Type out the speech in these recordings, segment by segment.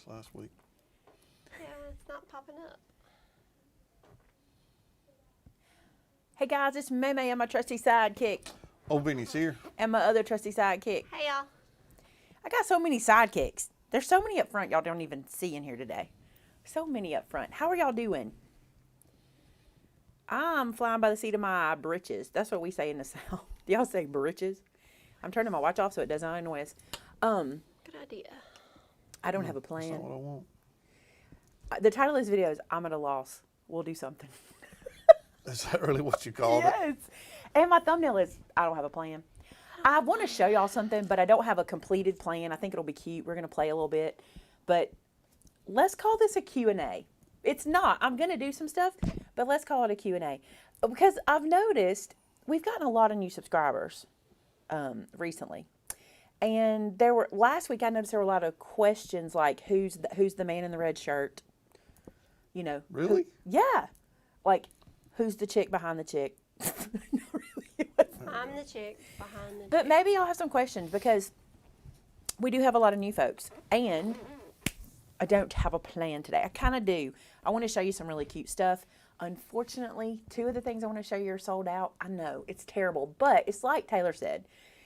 last week. Yeah, it's not popping up. Hey guys, it's Maymay and my trusty sidekick. Oh, Vinny's here. And my other trusty sidekick. Hey, y'all. I got so many sidekicks. There's so many up front y'all don't even see in here today. So many up front. How are y'all doing? I'm flying by the seat of my britches. That's what we say in the South. Y'all say britches? I'm turning my watch off so it doesn't annoy us. Good idea. I don't have a That's plan. not what I want. The title of this video is I'm at a loss. We'll do something. Is that really what you called it? Yes. And my thumbnail is I don't have a plan. I want to show y'all something, but I don't have a completed plan. I think it'll be cute. We're going to play a little bit. But let's call this a Q&A. It's not. I'm going to do some stuff, but let's call it a Q&A. Because I've noticed we've gotten a lot of new subscribers recently. And last week I noticed there were a lot of questions like who's the man in the red shirt? You know. Really? Yeah. Like who's the chick behind the chick? Not really. I'm the chick behind the But maybe I'll have some questions because we do have a lot of new folks. And I don't have a plan today. I kind of do. I want to show you some really cute stuff. Unfortunately, 2 of the things I want to show you are sold out. I know, it's terrible. But it's like Taylor said.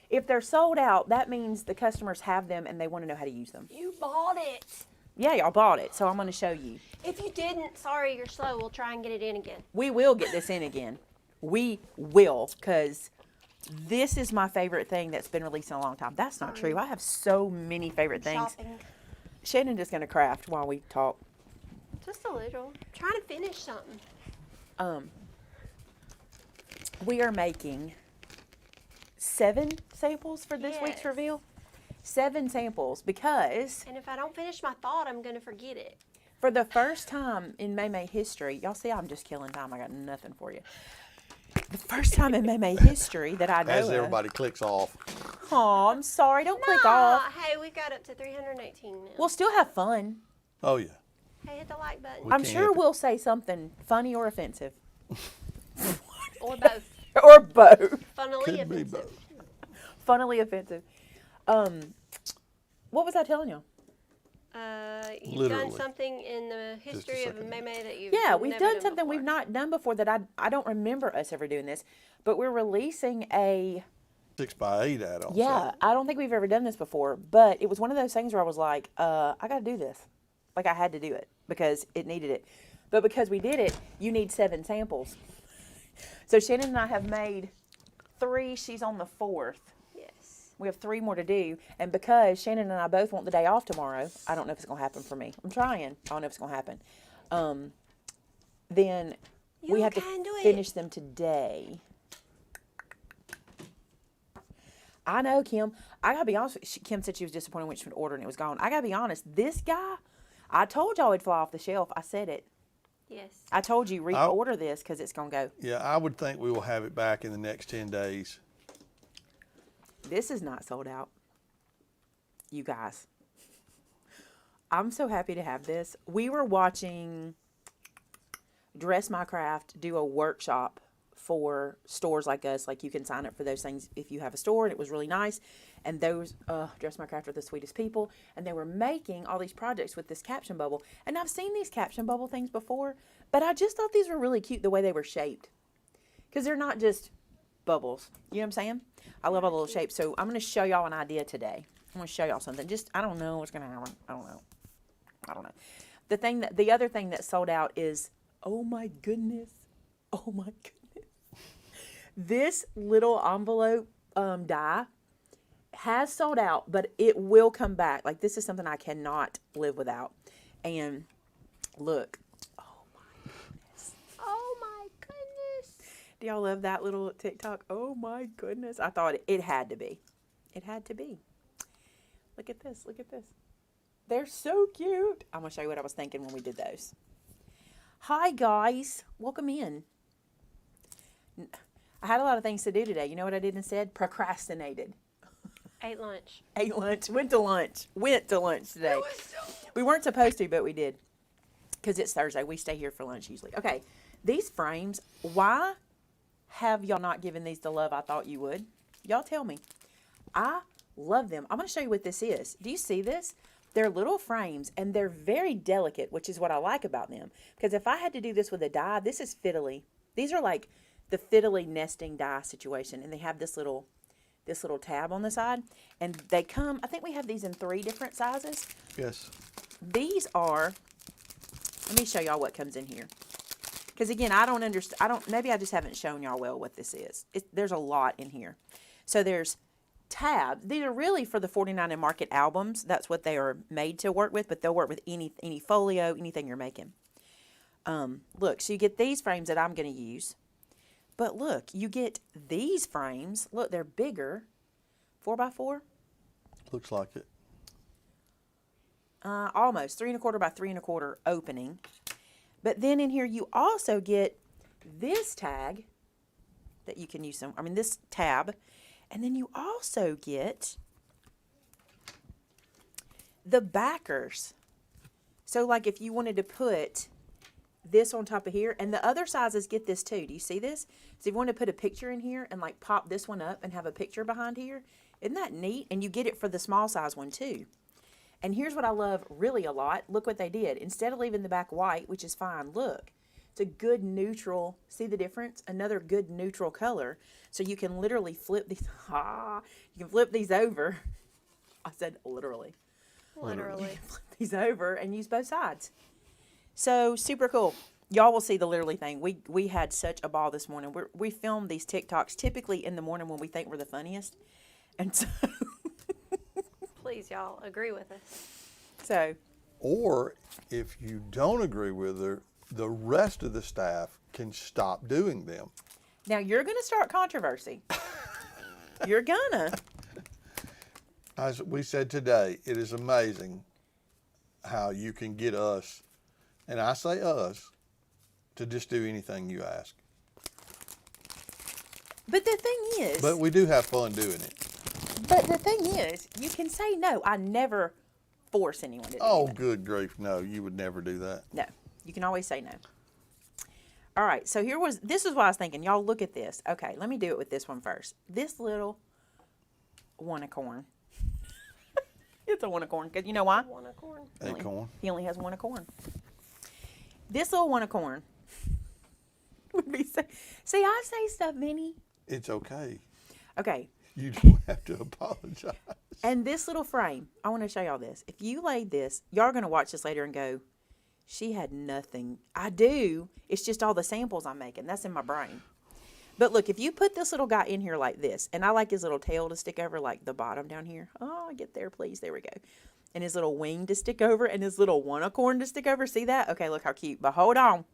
If they're sold out, that means the customers have them and they want to know how to use them. You bought it. Yeah, y'all bought it. So I'm going to show you. If you didn't, sorry, you're slow. We'll try and get it in again. We will get this in again. We will, because this is my favorite thing that's been released in a long time. That's not true. I have so many favorite things. Shopping. Shannon is going to craft while we talk. Just a little. Trying to finish something. We are making 7 samples for this week's Yes. reveal. 7 samples because And if I don't finish my thought, I'm going to forget it. for the first time in Maymay history, y'all see I'm just killing time. I got nothing for you. The first time in Maymay history that I know As of. everybody clicks off. Oh, I'm sorry. Don't click off. Hey, we got up to 318 now. We'll still have fun. Oh, yeah. Hey, hit the like button. We I'm can't sure help it. we'll say something funny or offensive. Or both. Or both. Funnily Could be offensive. both. Funnily offensive. What was I telling you? You've Literally. done something in the history of second. Maymay that you've Yeah, we've never done something before. we've not done before that I don't remember us ever doing this. But we're releasing a 6x8 add-on. Yeah, I don't think we've ever done this before, but it was one of those things where I was like, I got to do this. Like I had to do it because it needed it. But because we did it, you need 7 samples. So Shannon and I have made 3. She's on the 4th. Yes. We have 3 more to do. And because Shannon and I both want the day off tomorrow, I don't know if it's going to happen for me. I'm trying. I don't know if it's going to happen. Then we You have to can do it. finish them today. I know, Kim. I gotta be honest. Kim said she was disappointed when she went to order and it was gone. I gotta be honest. This guy, I told y'all it'd fly off the shelf. I said it. Yes. I told you reorder this because it's gonna go. Yeah, I would think we will have it back in the next 10 days. This is not sold out. You guys. I'm so happy to have this. We were watching Dress My Craft do a workshop for stores like us. Like you can sign up for those things if you have a store, and it was really nice. And those Dress My Craft are the sweetest people, and they were making all these projects with this caption bubble. And I've seen these caption bubble things before, but I just thought these were really cute the way they were shaped, because they're not just bubbles. You know what I'm saying? I love all the little shapes. So I'm going to show y'all an idea today. I'm going to show y'all something. Just I don't know what's going to happen. I don't know. The other thing that sold out is, oh my goodness. This little envelope die has sold out, but it will come back. Like, this is something I cannot live without. And look. Oh my goodness. Oh my goodness. Do y'all love that little TikTok? Oh my goodness. I thought it had to be. It had to be. Look at this. Look at this. They're so cute. I'm going to show you what I was thinking when we did those. Hi, guys. Welcome in. I had a lot of things to do today. You know what I did instead? Procrastinated. Ate lunch. Ate lunch. Went to lunch today. We weren't supposed to, but we did. Because it's Thursday. We stay here for lunch usually. Okay. These frames, why have y'all not given these the love I thought you would? Y'all tell me. I love them. I'm going to show you what this is. Do you see this? They're little frames, and they're very delicate, which is what I like about them. Because if I had to do this with a die, this is fiddly. These are like the fiddly nesting die situation, and they have this little tab on the side, and they come. I think we have these in 3 different sizes. Yes. These are. Let me show y'all what comes in here. Because again, I don't understand. Maybe I just haven't shown y'all well what this is. There's a lot in here. So there's tabs. These are really for the 49 and Market albums. That's what they are made to work with, but they'll work with any folio, anything you're making. Look, so you get these frames that I'm going to use. But look, you get these frames. Look, they're bigger. 4x4. Looks like it. Almost 3 1/4 by 3 1/4 opening. But then in here you also get this tag that you can use this tab. And then you also get the backers. So like if you wanted to put this on top of here, and the other sizes get this too. Do you see this? So if you want to put a picture in here and like pop this one up and have a picture behind here, isn't that neat? And you get it for the small size one too. And here's what I love really a lot. Look what they did. Instead of leaving the back white, which is fine, look. It's a good neutral, see the difference? Another good neutral color. So you can literally flip these, you can flip these over. I said literally. Literally. You can flip these over and use both sides. So super cool. Y'all will see the literally thing. We had such a ball this morning. We film these TikToks typically in the morning when we think we're the funniest. And so... Please, y'all, agree with us. So... Or if you don't agree with her, the rest of the staff can stop doing them. Now you're going to start controversy. You're gonna. As we said today, it is amazing how you can get us, and I say us, to just do anything you ask. But the thing is... But we do have fun doing it. But the thing is, you can say no. I never force anyone to do Oh, that. good grief. No, you would never do that. No. You can always say no. All right, so this is what I was thinking. Y'all look at this. Okay, let me do it with this one first. This little one-a-corn. It's a one-a-corn, because you know why? Want a corn? Acorn. He only has one acorn. This little one-a-corn would be see, I say stuff, Vinny. It's okay. Okay. You don't have to apologize. And this little frame, I want to show y'all this. If you laid this, y'all are going to watch this later and go, she had nothing. I do. It's just all the samples I'm making. That's in my brain. But look, if you put this little guy in here like this, and I like his little tail to stick over like the bottom down here. Oh, get there, please. There we go. And his little wing to stick over and his little one-a-corn to stick over. See that? Okay, look how cute. But hold on.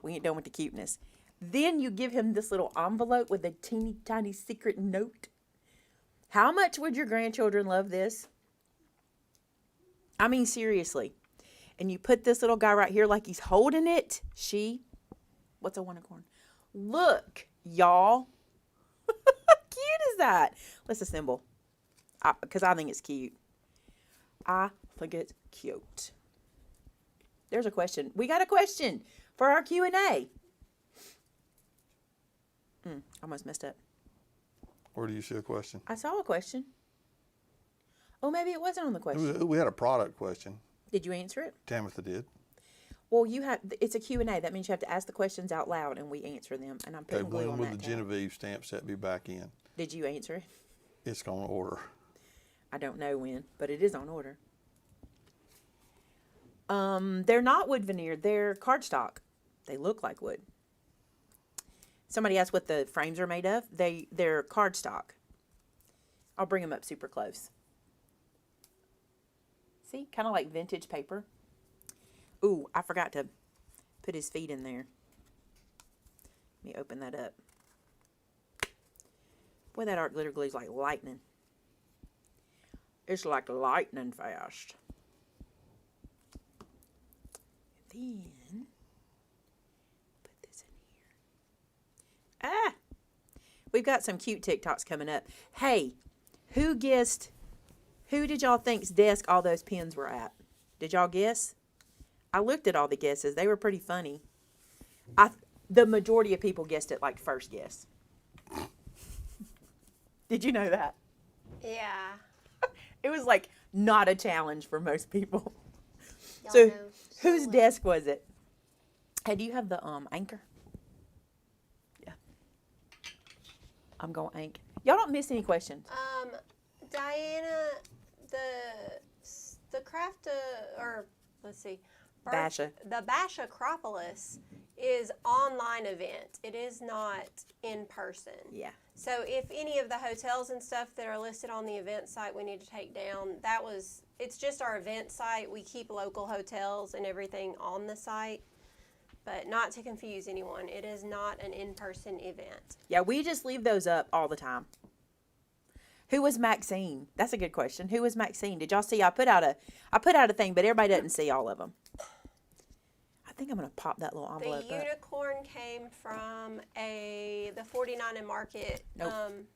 We ain't done with the cuteness. Then you give him this little envelope with a teeny tiny secret note. How much would your grandchildren love this? I mean, seriously. And you put this little guy right here like he's holding it. What's a one-a-corn? Look, y'all. How cute is that? Let's assemble. Because I think it's cute. I think it's cute. There's a question. We got a question for our Q&A. Almost messed up. Where do you see a question? I saw a question. Oh, maybe it wasn't on the question. We had a product question. Did you answer it? Tamitha did. Well, it's a Q&A. That means you have to ask the questions out loud and we answer them. And I'm Okay, putting glue when on will that the tab. Genevieve stamp set be back in? Did you answer it? It's going to order. I don't know when, but it is on order. They're not wood veneer. They're cardstock. They look like wood. Somebody asked what the frames are made of. They're cardstock. I'll bring them up super close. See, kind of like vintage paper. Ooh, I forgot to put his feet in there. Let me open that up. Boy, that art glitter glue is like lightning. It's like lightning fast. Then, put this in here. We've got some cute TikToks coming up. Hey, who did y'all think's desk all those pens were at? Did y'all guess? I looked at all the guesses. They were pretty funny. The majority of people guessed it like first guess. Did you know that? Yeah. It was like not a challenge for most people. Y'all So, know whose well. desk was it? Hey, do you have the anchor? Yeah. I'm going anchor. Y'all don't miss any questions. Diana, the craft or let's see, Basha. The Bash Acropolis is online event. It is not in person. Yeah. So if any of the hotels and stuff that are listed on the event site we need to take down, it's just our event site. We keep local hotels and everything on the site. But not to confuse anyone, it is not an in-person event. Yeah, we just leave those up all the time. Who was Maxine? That's a good question. Who was Maxine? Did y'all see? I put out a thing, but everybody doesn't see all of them. I think I'm gonna pop that little envelope The up. unicorn came from the 49 and Market. Nope.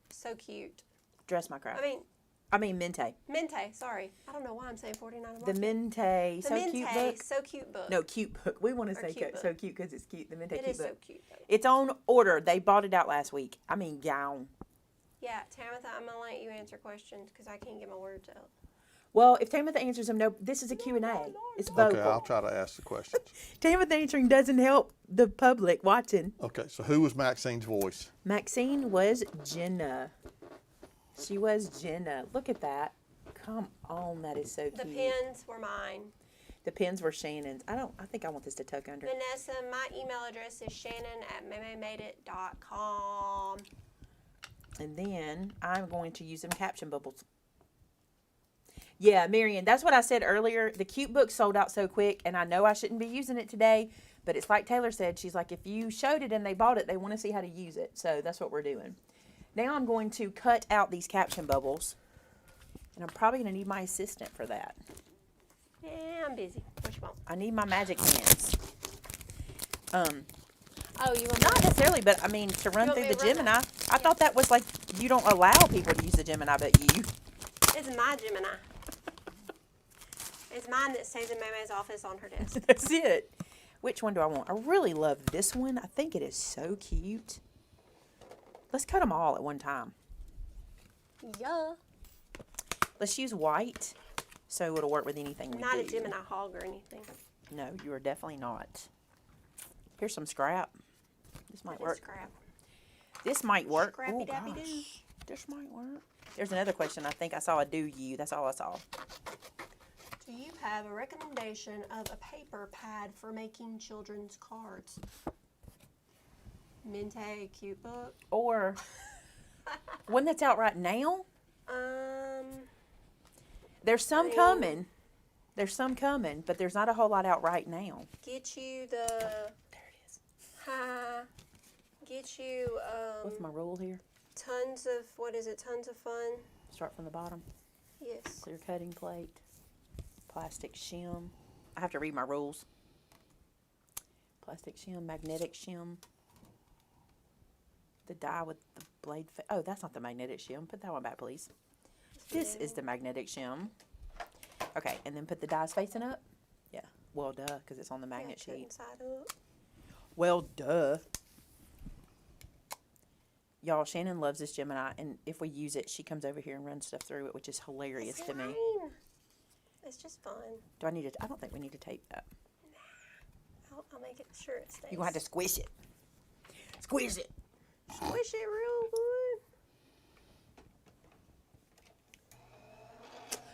So cute. Dress my craft. I Mente. mean, Mente, sorry. I don't know why I'm saying 49 and The Market. Mente. The So Mente, cute book. so cute book. No, cute book. We want to say cute book. so cute because it's cute. The Mente It cute is book. so cute, though. It's on order. They bought it out last week. Gown. Yeah, Tamitha, I'm going to let you answer questions because I can't get my words out. Well, if Tamitha answers them, no, this is a Q&A. It's vocal. Okay, I'll try to ask the questions. Tamitha answering doesn't help the public watching. Okay, so who was Maxine's voice? Maxine was Jenna. She was Jenna. Look at that. Come on, that is so cute. The pens were mine. The pens were Shannon's. I think I want this to tuck under. Vanessa, my email address is shannon@MaymayMadeIt.com. And then I'm going to use them caption bubbles. Yeah, Marion, that's what I said earlier. The cute book sold out so quick, and I know I shouldn't be using it today, but it's like Taylor said. She's like, if you showed it and they bought it, they want to see how to use it. So that's what we're doing. Now I'm going to cut out these caption bubbles, and I'm probably going to need my assistant for that. Yeah, I'm busy. What you want? I need my magic hands. Oh, you want Not necessarily, but I mean, to run You want through me the to run Gemini. that? I thought that was like, you don't allow people to use the Gemini, but you. It's my Gemini. It's mine that stays in Maymay's office on her desk. That's it. Which one do I want? I really love this one. I think it is so cute. Let's cut them all at one time. Yeah. Let's use white so it'll work with anything we Not do. a Gemini hog or anything. No, you are definitely not. Here's some scrap. This might work. Scrap. This might work. Scrappy Oh, dappy doo. gosh. This might work. There's another question. I think I saw a do you. That's all I saw. Do you have a recommendation of a paper pad for making children's cards? Mente, cute book. Or one that's out right now. There's some coming. There's some coming, but there's not a whole lot out right now. Get you the. There it is. Get you What's my rule here? tons of Tons of fun. Start from the bottom. Yes. Clear cutting plate. Plastic shim. I have to read my rules. Plastic shim, magnetic shim. The die with the blade. Oh, that's not the magnetic shim. Put that one back, please. This is the magnetic shim. Okay, and then put the dies facing up. Yeah. Well, duh, because it's on the magnet cut sheet. inside up. Well, duh. Y'all, Shannon loves this Gemini, and if we use it, she comes over here and runs stuff through it, which is hilarious to me. Fine. It's just fun. Do I need to? I don't think we need to tape that. I'll make it sure it stays. You're going to have to squish it. Squish it. Squish it real good.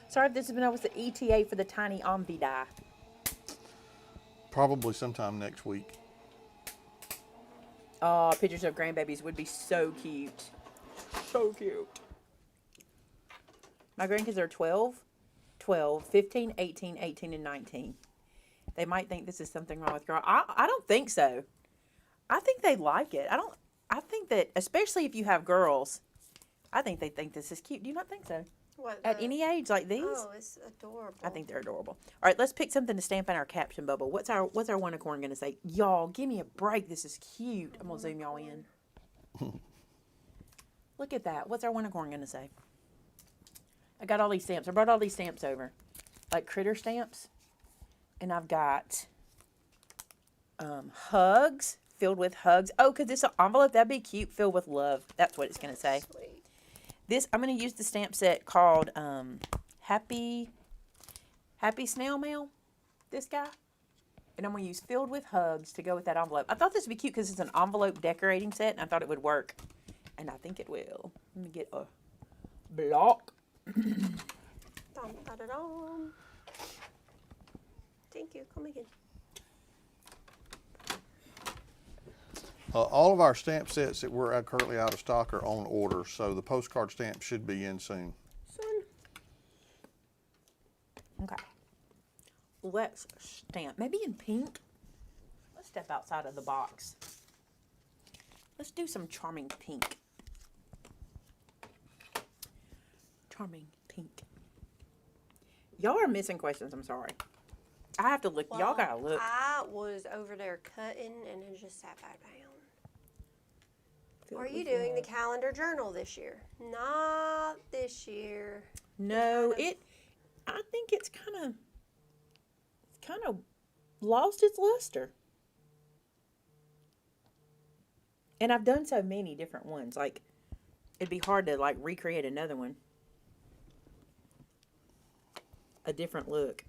Sorry if this has been over the ETA for the tiny Omvi die. Probably sometime next week. Oh, pictures of grandbabies would be so cute. So cute. My grandkids are 12, 15, 18, 18, and 19. They might think this is something wrong with girl. I don't think so. I think they like it. I think that, especially if you have girls, I think they think this is cute. Do you not think so? What, At any age like these? Oh, it's adorable. I think they're adorable. All right, let's pick something to stamp in our caption bubble. What's our unicorn going to say? Y'all, give me a break. This is cute. I'm going to zoom y'all in. Look at that. What's our unicorn going to say? I got all these stamps. I brought all these stamps over. Like critter stamps. And I've got hugs, filled with hugs. Oh, because this envelope, that'd be cute, filled with love. That's what it's going to say. Sweet. This, I'm going to use the stamp set called Happy Happy Snail Mail, this guy. And I'm going to use Filled with Hugs to go with that envelope. I thought this would be cute because it's an envelope decorating set, and I thought it would work. And I think it will. Let me get a block. Dum, da, da, dum. Thank you. Come again. All of our stamp sets that we're currently out of stock are on order, so the postcard stamp should be in soon. Son. Okay. Let's stamp. Maybe in pink. Let's step outside of the box. Let's do some charming pink. Charming pink. Y'all are missing questions. I'm sorry. I have to look. Y'all gotta look. I was over there cutting and it just sat back down. Are you doing the calendar journal this year? Not this year. No, I think it's kind of lost its luster. And I've done so many different ones. Like, it'd be hard to like recreate another one. A different look.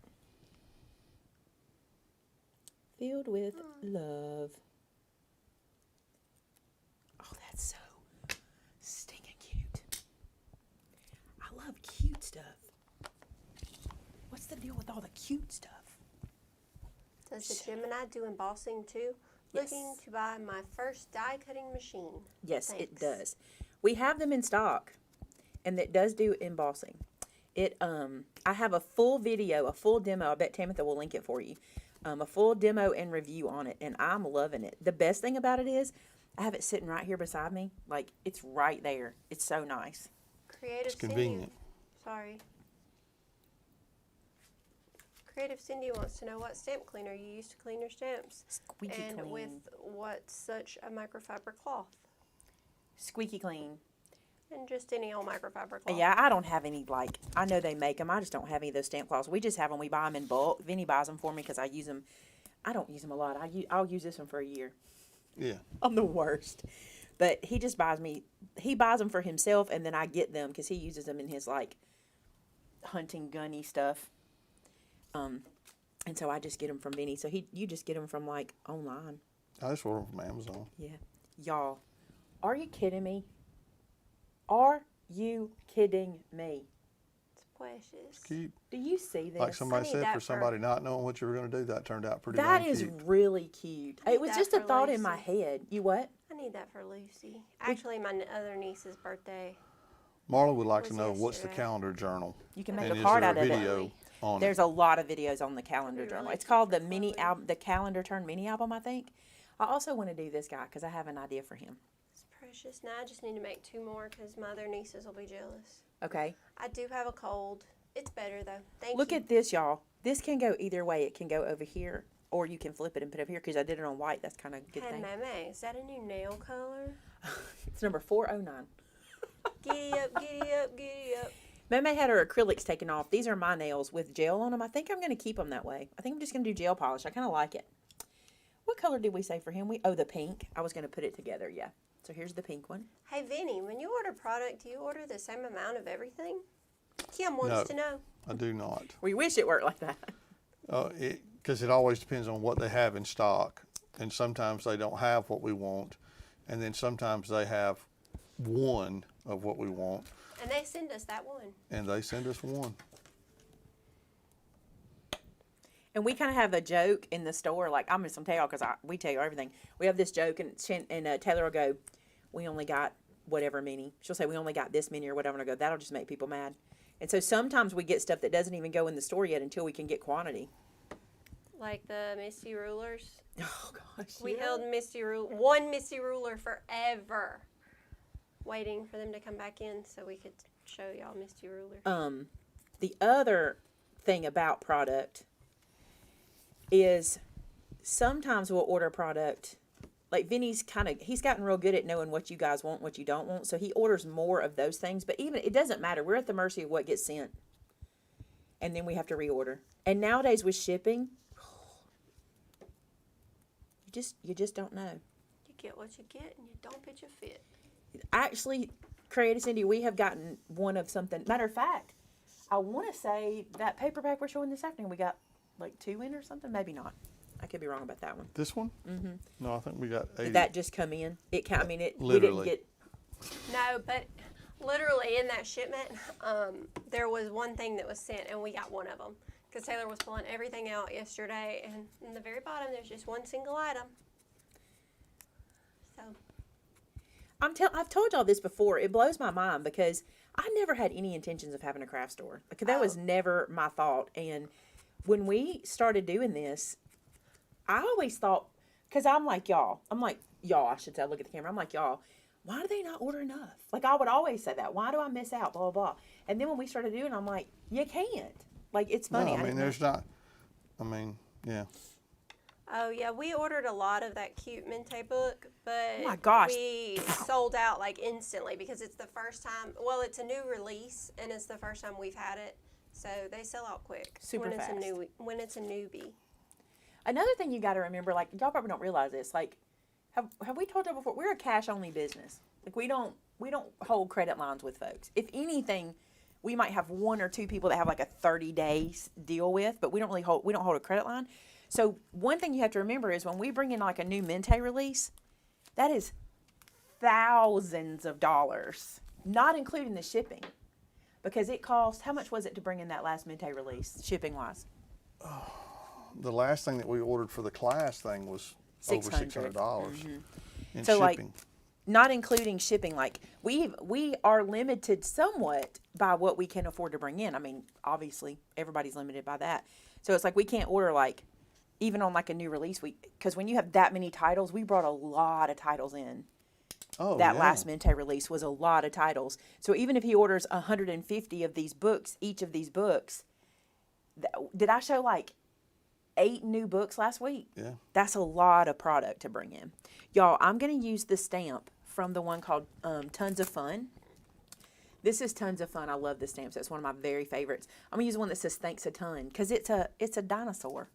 Filled with love. Oh, that's so stinking cute. I love cute stuff. What's the deal with all the cute stuff? Does the Gemini do embossing too? Yes. Looking to buy my first die cutting machine. Yes, it Thanks. does. We have them in stock, and it does do embossing. I have a full video, a full demo. I bet Tamitha will link it for you. A full demo and review on it, and I'm loving it. The best thing about it is I have it sitting right here beside me. Like, it's right there. It's so nice. Creative It's convenient. Sorry. Creative Cindy wants to know what stamp cleaner you use to clean your stamps. Squeaky And clean. with what such a microfiber cloth. Squeaky clean. And just any old microfiber cloth. Yeah, I don't have any, like, I know they make them. I just don't have any of those stamp cloths. We just have them. We buy them in bulk. Vinny buys them for me because I use them. I don't use them a lot. I'll use this one for a year. Yeah. I'm the worst. But he just he buys them for himself, and then I get them because he uses them in his, like, hunting gunny stuff. And so I just get them from Vinny. So you just get them from, like, online. I just ordered them from Amazon. Yeah. Y'all, are you kidding me? Are you kidding me? It's precious. It's cute. Do you see this? Like somebody I need said, that for somebody not knowing what you were going to do, that turned out pretty That darn is cute. really cute. I need It was that just a for thought in my Lucy. head. You what? I need that for Lucy. Actually, my other niece's birthday. Marla would like to was know, what's the yesterday. calendar journal? You can make And a is card there out a of video it. on There's it? a lot of videos on the calendar That'd be journal. really It's called the cute for mini Chloe. album, the calendar turn mini album, I think. I also want to do this guy because I have an idea for him. It's precious. Now I just need to make 2 more because my other nieces will be jealous. Okay. I do have a cold. It's better though. Thank Look you. at this, y'all. This can go either way. It can go over here, or you can flip it and put it over here because I did it on white. That's kind of a good Hey, thing. Maymay, is that a new nail color? It's number 409. Giddy up, giddy up, giddy up. Maymay had her acrylics taken off. These are my nails with gel on them. I think I'm going to keep them that way. I think I'm just going to do gel polish. I kind of like it. What color did we say for him? The pink. I was going to put it together, yeah. So here's the pink one. Hey, Vinny, when you order product, do you order the same amount of everything? Kim wants No. to know. I do not. We wish it worked like that. Because it always depends on what they have in stock. And sometimes they don't have what we want. And then sometimes they have one of what we want. And they send us that one. And they send us one. And we kind of have a joke in the store. Like, I'm just going to tell y'all because we tell you everything. We have this joke, and Taylor will go, we only got whatever many. She'll say, we only got this many or whatever. And I go, that'll just make people mad. And so sometimes we get stuff that doesn't even go in the store yet until we can get quantity. Like the Misty Rulers. Oh, gosh. We held one Misty Ruler forever. Waiting for them to come back in so we could show y'all Misty Ruler. The other thing about product is sometimes we'll order product. Like Vinny's he's gotten real good at knowing what you guys want, what you don't want. So he orders more of those things. But even, it doesn't matter. We're at the mercy of what gets sent. And then we have to reorder. And nowadays with shipping, you just don't know. You get what you get and you don't pitch a fit. Actually, Creative Cindy, we have gotten one of something. Matter of fact, I want to say that paperback we're showing this afternoon, we got like 2 in or something. Maybe not. I could be wrong about that one. This one? Mm-hmm. No, I think we got 80. Did that just come in? I mean, Literally. we didn't get. No, but literally in that shipment, there was one thing that was sent, and we got one of them. Because Taylor was pulling everything out yesterday, and in the very bottom, there's just one single item. So. I've told y'all this before. It blows my mind because I never had any intentions of having a craft store. Like, that was never my thought. And when we started doing this, I always thought, because I'm like y'all, I should say, look at the camera. I'm like y'all, why do they not order enough? Like, I would always say that. Why do I miss out? Blah, blah, blah. And then when we started doing it, I'm like, you can't. Like, it's funny. No, I mean, there's not. I mean, yeah. Oh, yeah, we ordered a lot of that cute Mente book, but Oh my gosh. we sold out like instantly because it's the first time. Well, it's a new release, and it's the first time we've had it, so they sell out quick. Super when fast. When it's a newbie. Another thing you got to remember, like, y'all probably don't realize this. Like, have we told y'all before? We're a cash only business. Like, we don't hold credit lines with folks. If anything, we might have 1 or 2 people that have like a 30-day deal with, but we don't hold a credit line. So one thing you have to remember is when we bring in like a new Mente release, that is thousands of dollars, not including the shipping, because it cost, how much was it to bring in that last Mente release, shipping wise? The last thing that we ordered for the class thing was over $600 in So, like, shipping. Not including shipping, like we are limited somewhat by what we can afford to bring in. I mean, obviously everybody's limited by that. So it's like we can't order like even on like a new release because when you have that many titles, we brought a lot of titles in. Oh, That yeah. last Mente release was a lot of titles. So even if he orders 150 of these books, each of these books, did I show like 8 new books last week? Yeah. That's a lot of product to bring in. Y'all, I'm going to use the stamp from the one called Tons of Fun. This is Tons of Fun. I love this stamp. So it's one of my very favorites. I'm going to use one that says Thanks a Ton because it's a dinosaur.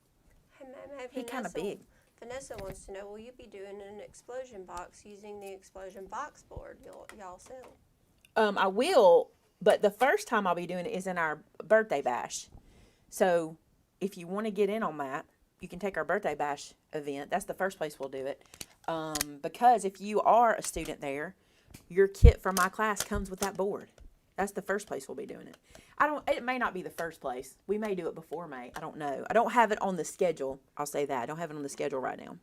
Hey, Maymay, He kind of big. Vanessa wants to know, will you be doing an explosion box using the explosion box board y'all sell? I will, but the first time I'll be doing it is in our birthday bash. So if you want to get in on that, you can take our birthday bash event. That's the first place we'll do it. Because if you are a student there, your kit from my class comes with that board. That's the first place we'll be doing it. It may not be the first place. We may do it before May. I don't know. I don't have it on the schedule. I'll say that. I don't have it on the schedule right now.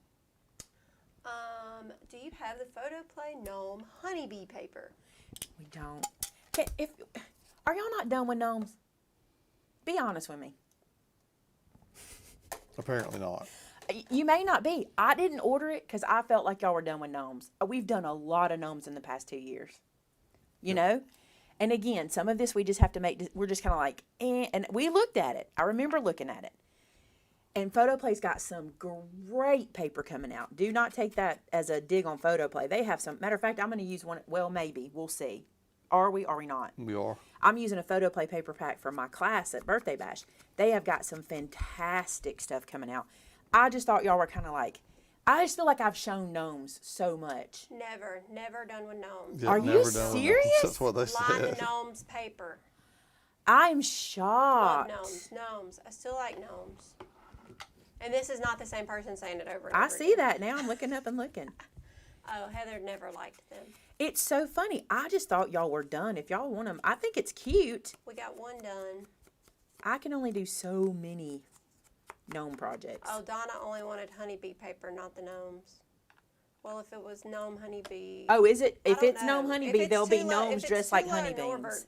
Do you have the photoplay gnome honeybee paper? We don't. Are y'all not done with gnomes? Be honest with me. Apparently not. You may not be. I didn't order it because I felt like y'all were done with gnomes. We've done a lot of gnomes in the past 2 years. You know? And again, some of this we just have to we're just kind of like, and we looked at it. I remember looking at it. And Photoplay's got some great paper coming out. Do not take that as a dig on Photoplay. They have some, matter of fact, I'm going to use one, well, maybe. We'll see. Are we not? We are. I'm using a Photoplay paper pack from my class at Birthday Bash. They have got some fantastic stuff coming out. I just thought y'all were kind of like, I just feel like I've shown gnomes so much. Never done with gnomes. Yeah, Are never you done with gnomes. serious? That's what they Line said. of gnomes paper. I'm Love shocked. gnomes. I still like gnomes. And this is not the same person saying it over and I over see again. that now. I'm looking up and looking. Oh, Heather never liked them. It's so funny. I just thought y'all were done. If y'all want them, I think it's cute. We got one done. I can only do so many gnome projects. Oh, Donna only wanted honeybee paper, not the gnomes. Well, if it was gnome honeybee. Oh, is it? I If don't it's gnome know. honeybee, If there'll it's be too low- if gnomes it's dressed too like low honeybees. Norbert,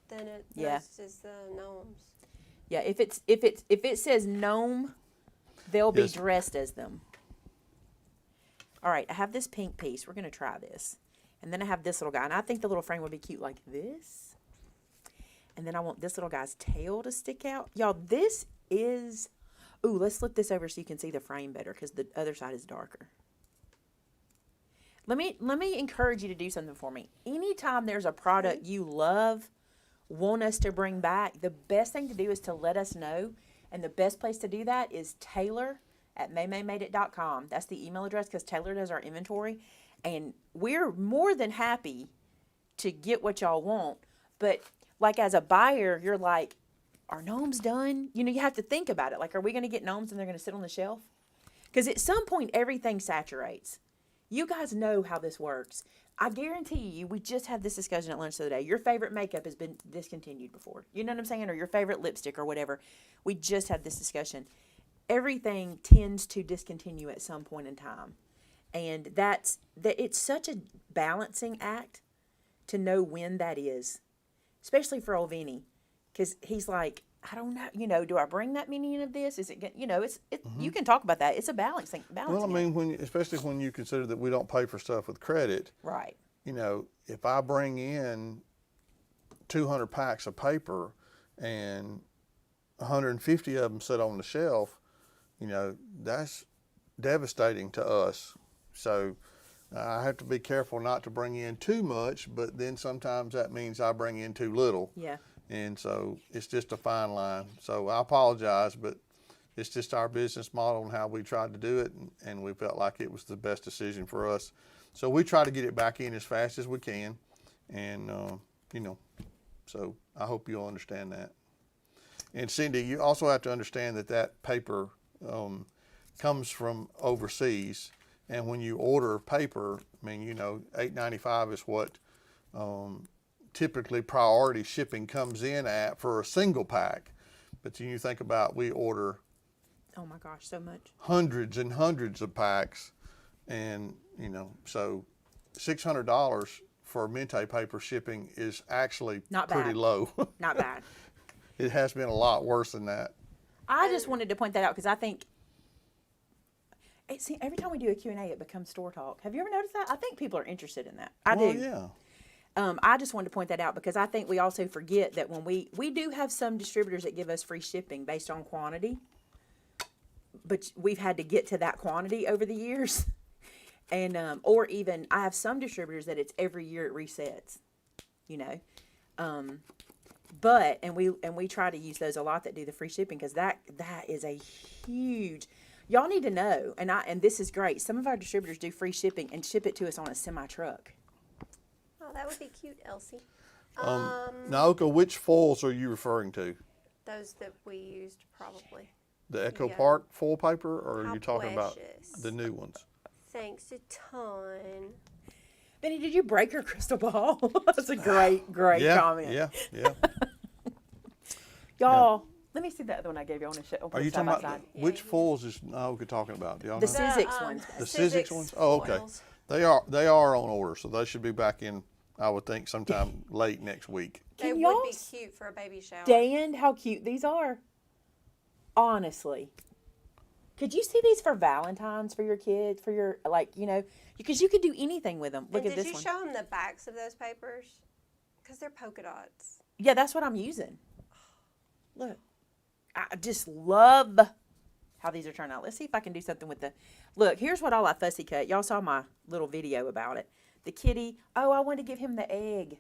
then it Yeah. is the gnomes. Yeah, if it says gnome, they'll be Yes. dressed as them. All right, I have this pink piece. We're gonna try this, and then I have this little guy, and I think the little frame would be cute like this. And then I want this little guy's tail to stick out. Y'all, this is. Ooh, let's flip this over so you can see the frame better because the other side is darker. Let me encourage you to do something for me. Anytime there's a product you love, want us to bring back, the best thing to do is to let us know. And the best place to do that is Taylor@MaymayMadeIt.com. That's the email address because Taylor does our inventory. And we're more than happy to get what y'all want. But like as a buyer, you're like, are gnomes done? You know, you have to think about it. Like, are we going to get gnomes and they're going to sit on the shelf? Because at some point, everything saturates. You guys know how this works. I guarantee you, we just had this discussion at lunch the other day. Your favorite makeup has been discontinued before. You know what I'm saying? Or your favorite lipstick or whatever. We just had this discussion. Everything tends to discontinue at some point in time. And it's such a balancing act to know when that is. Especially for old Vinny. Because he's like, I don't know, you know, do I bring that many in of this? Is it, you know, you can talk about that. It's a balancing Well, I mean, especially when you consider that we don't pay for stuff with credit. Right. You know, if I bring in 200 packs of paper and 150 of them sit on the shelf, you know, that's devastating to us. So I have to be careful not to bring in too much, but then sometimes that means I bring in too little. Yeah. And so it's just a fine line. So I apologize, but it's just our business model and how we tried to do it, and we felt like it was the best decision for us. So we try to get it back in as fast as we can, and you know, so I hope you'll understand that. And Cindy, you also have to understand that paper comes from overseas, and when you order paper, I mean, you know, $8.95 is what typically priority shipping comes in at for a single pack. But then you think about, we order, oh my gosh, so much, hundreds and hundreds of packs, and you know, so $600 for Mente paper shipping is actually Not pretty bad. low. Not bad. It has been a lot worse than that. I just wanted to point that out because I think every time we do a Q&A, it becomes store talk. Have you ever noticed that? I think people are interested in that. I Well, do. yeah. I just wanted to point that out because I think we also forget that when we do have some distributors that give us free shipping based on quantity, but we've had to get to that quantity over the years. And, or even I have some distributors that it's every year it resets, you know. But, and we try to use those a lot that do the free shipping because that is a huge, y'all need to know. And this is great. Some of our distributors do free shipping and ship it to us on a semi truck. Oh, that would be cute, Elsie. Naoka, which foils are you referring to? Those that we used probably. The Echo Yeah. Park foil paper, or are How you talking about precious. the new ones? Thanks a ton. Benny, did you break your crystal ball? That's a great Yeah, comment. yeah. Y'all, let me see the other one I gave you on the show. Are you talking about which foils is Naoka talking about? Do y'all The know? Sizzix ones. The Sizzix ones? Oh, okay. foils. They are on order, so they should be back in, I would think, sometime late next week. They Can would y'all be cute for a baby shower. stand how cute these are? Honestly. Could you see these for Valentine's for your kids, for your, like, you know, because you could do anything with them. Look And at this did you one. show them the backs of those papers? Because they're polka dots. Yeah, that's what I'm using. Look. I just love how these are turning out. Let's see if I can do something with the, look, here's what all I fussy cut. Y'all saw my little video about it. The kitty, oh, I wanted to give him the egg.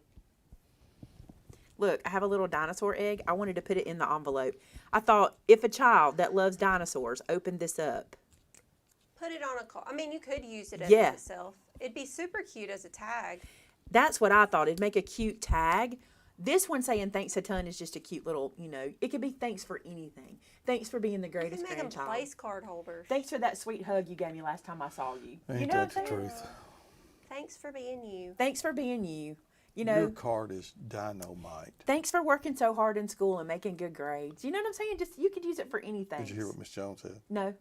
Look, I have a little dinosaur egg. I wanted to put it in the envelope. I thought if a child that loves dinosaurs opened this up. Put it on a card. I mean, you could use it as Yeah. itself. It'd be super cute as a tag. That's what I thought. It'd make a cute tag. This one saying thanks a ton is just a cute little, you know, it could be thanks for anything. Thanks for being the You greatest can make them grandchild. place card holders. Thanks for that sweet hug you gave me last time I saw you. Ain't You know that what I'm the saying? truth? Thanks for being you. Thanks for being you. You Your know, card is dynamite. thanks for working so hard in school and making good grades. You know what I'm saying? Just you could use it for anything. Did you hear what Miss Jones said? No,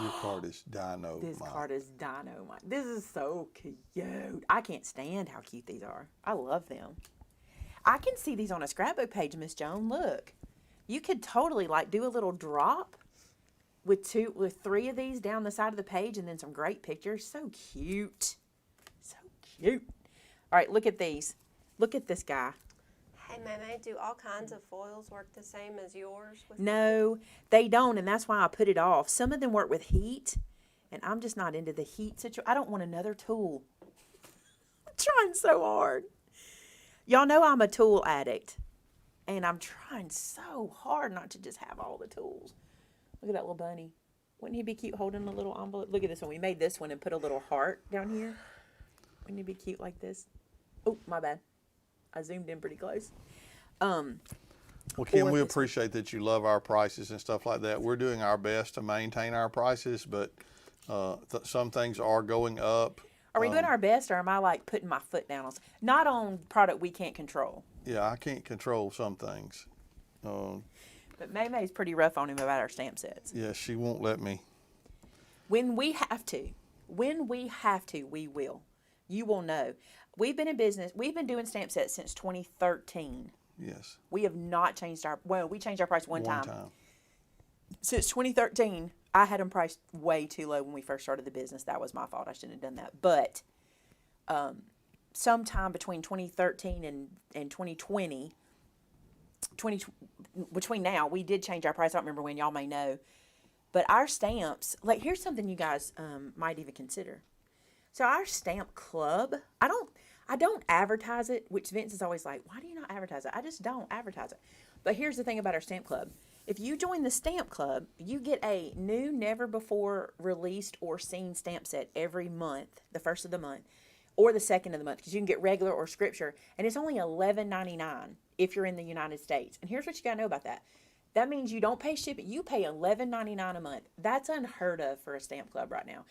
Your card is dynamite. this card is dynamite. This is so cute. I can't stand how cute these are. I love them. I can see these on a scrapbook page, Miss Joan. Look, you could totally like do a little drop with three of these down the side of the page, and then some great pictures. So cute, so cute. All right, look at these. Look at this guy. Hey, Maymay, do all kinds of foils work the same as yours? No, they don't, and that's why I put it off. Some of them work with heat, and I'm just not into the heat situation. I don't want another tool. I'm trying so hard. Y'all know I'm a tool addict, and I'm trying so hard not to just have all the tools. Look at that little bunny. Wouldn't he be cute holding a little envelope? Look at this one. We made this one and put a little heart down here. Wouldn't he be cute like this? Oh, my bad. I zoomed in pretty close. Well, Kim, Or we this- appreciate that you love our prices and stuff like that. We're doing our best to maintain our prices, but some things are going up. Are we doing our best, or am I like putting my foot down on? Not on product we can't control. Yeah, I can't control some things. But Maymay's pretty rough on him about our stamp sets. Yeah, she won't let me. When we have to, we will. You will know. We've been in business. We've been doing stamp sets since 2013. Yes. We have not changed we changed our price one One time. time. Since 2013, I had them priced way too low when we first started the business. That was my fault. I shouldn't have done that. But sometime between 2013 and 2020, between now, we did change our price. I don't remember when, y'all may know. But our stamps, like, here's something you guys might even consider. So our stamp club, I don't advertise it, which Vince is always like, why do you not advertise it? I just don't advertise it. But here's the thing about our stamp club. If you join the stamp club, you get a new, never before released or seen stamp set every month, the first of the month, or the second of the month, because you can get regular or scripture, and it's only $11.99 if you're in the United States. And here's what you gotta know about that. That means you don't pay shipping. You pay $11.99 a month. That's unheard of for a stamp club right now.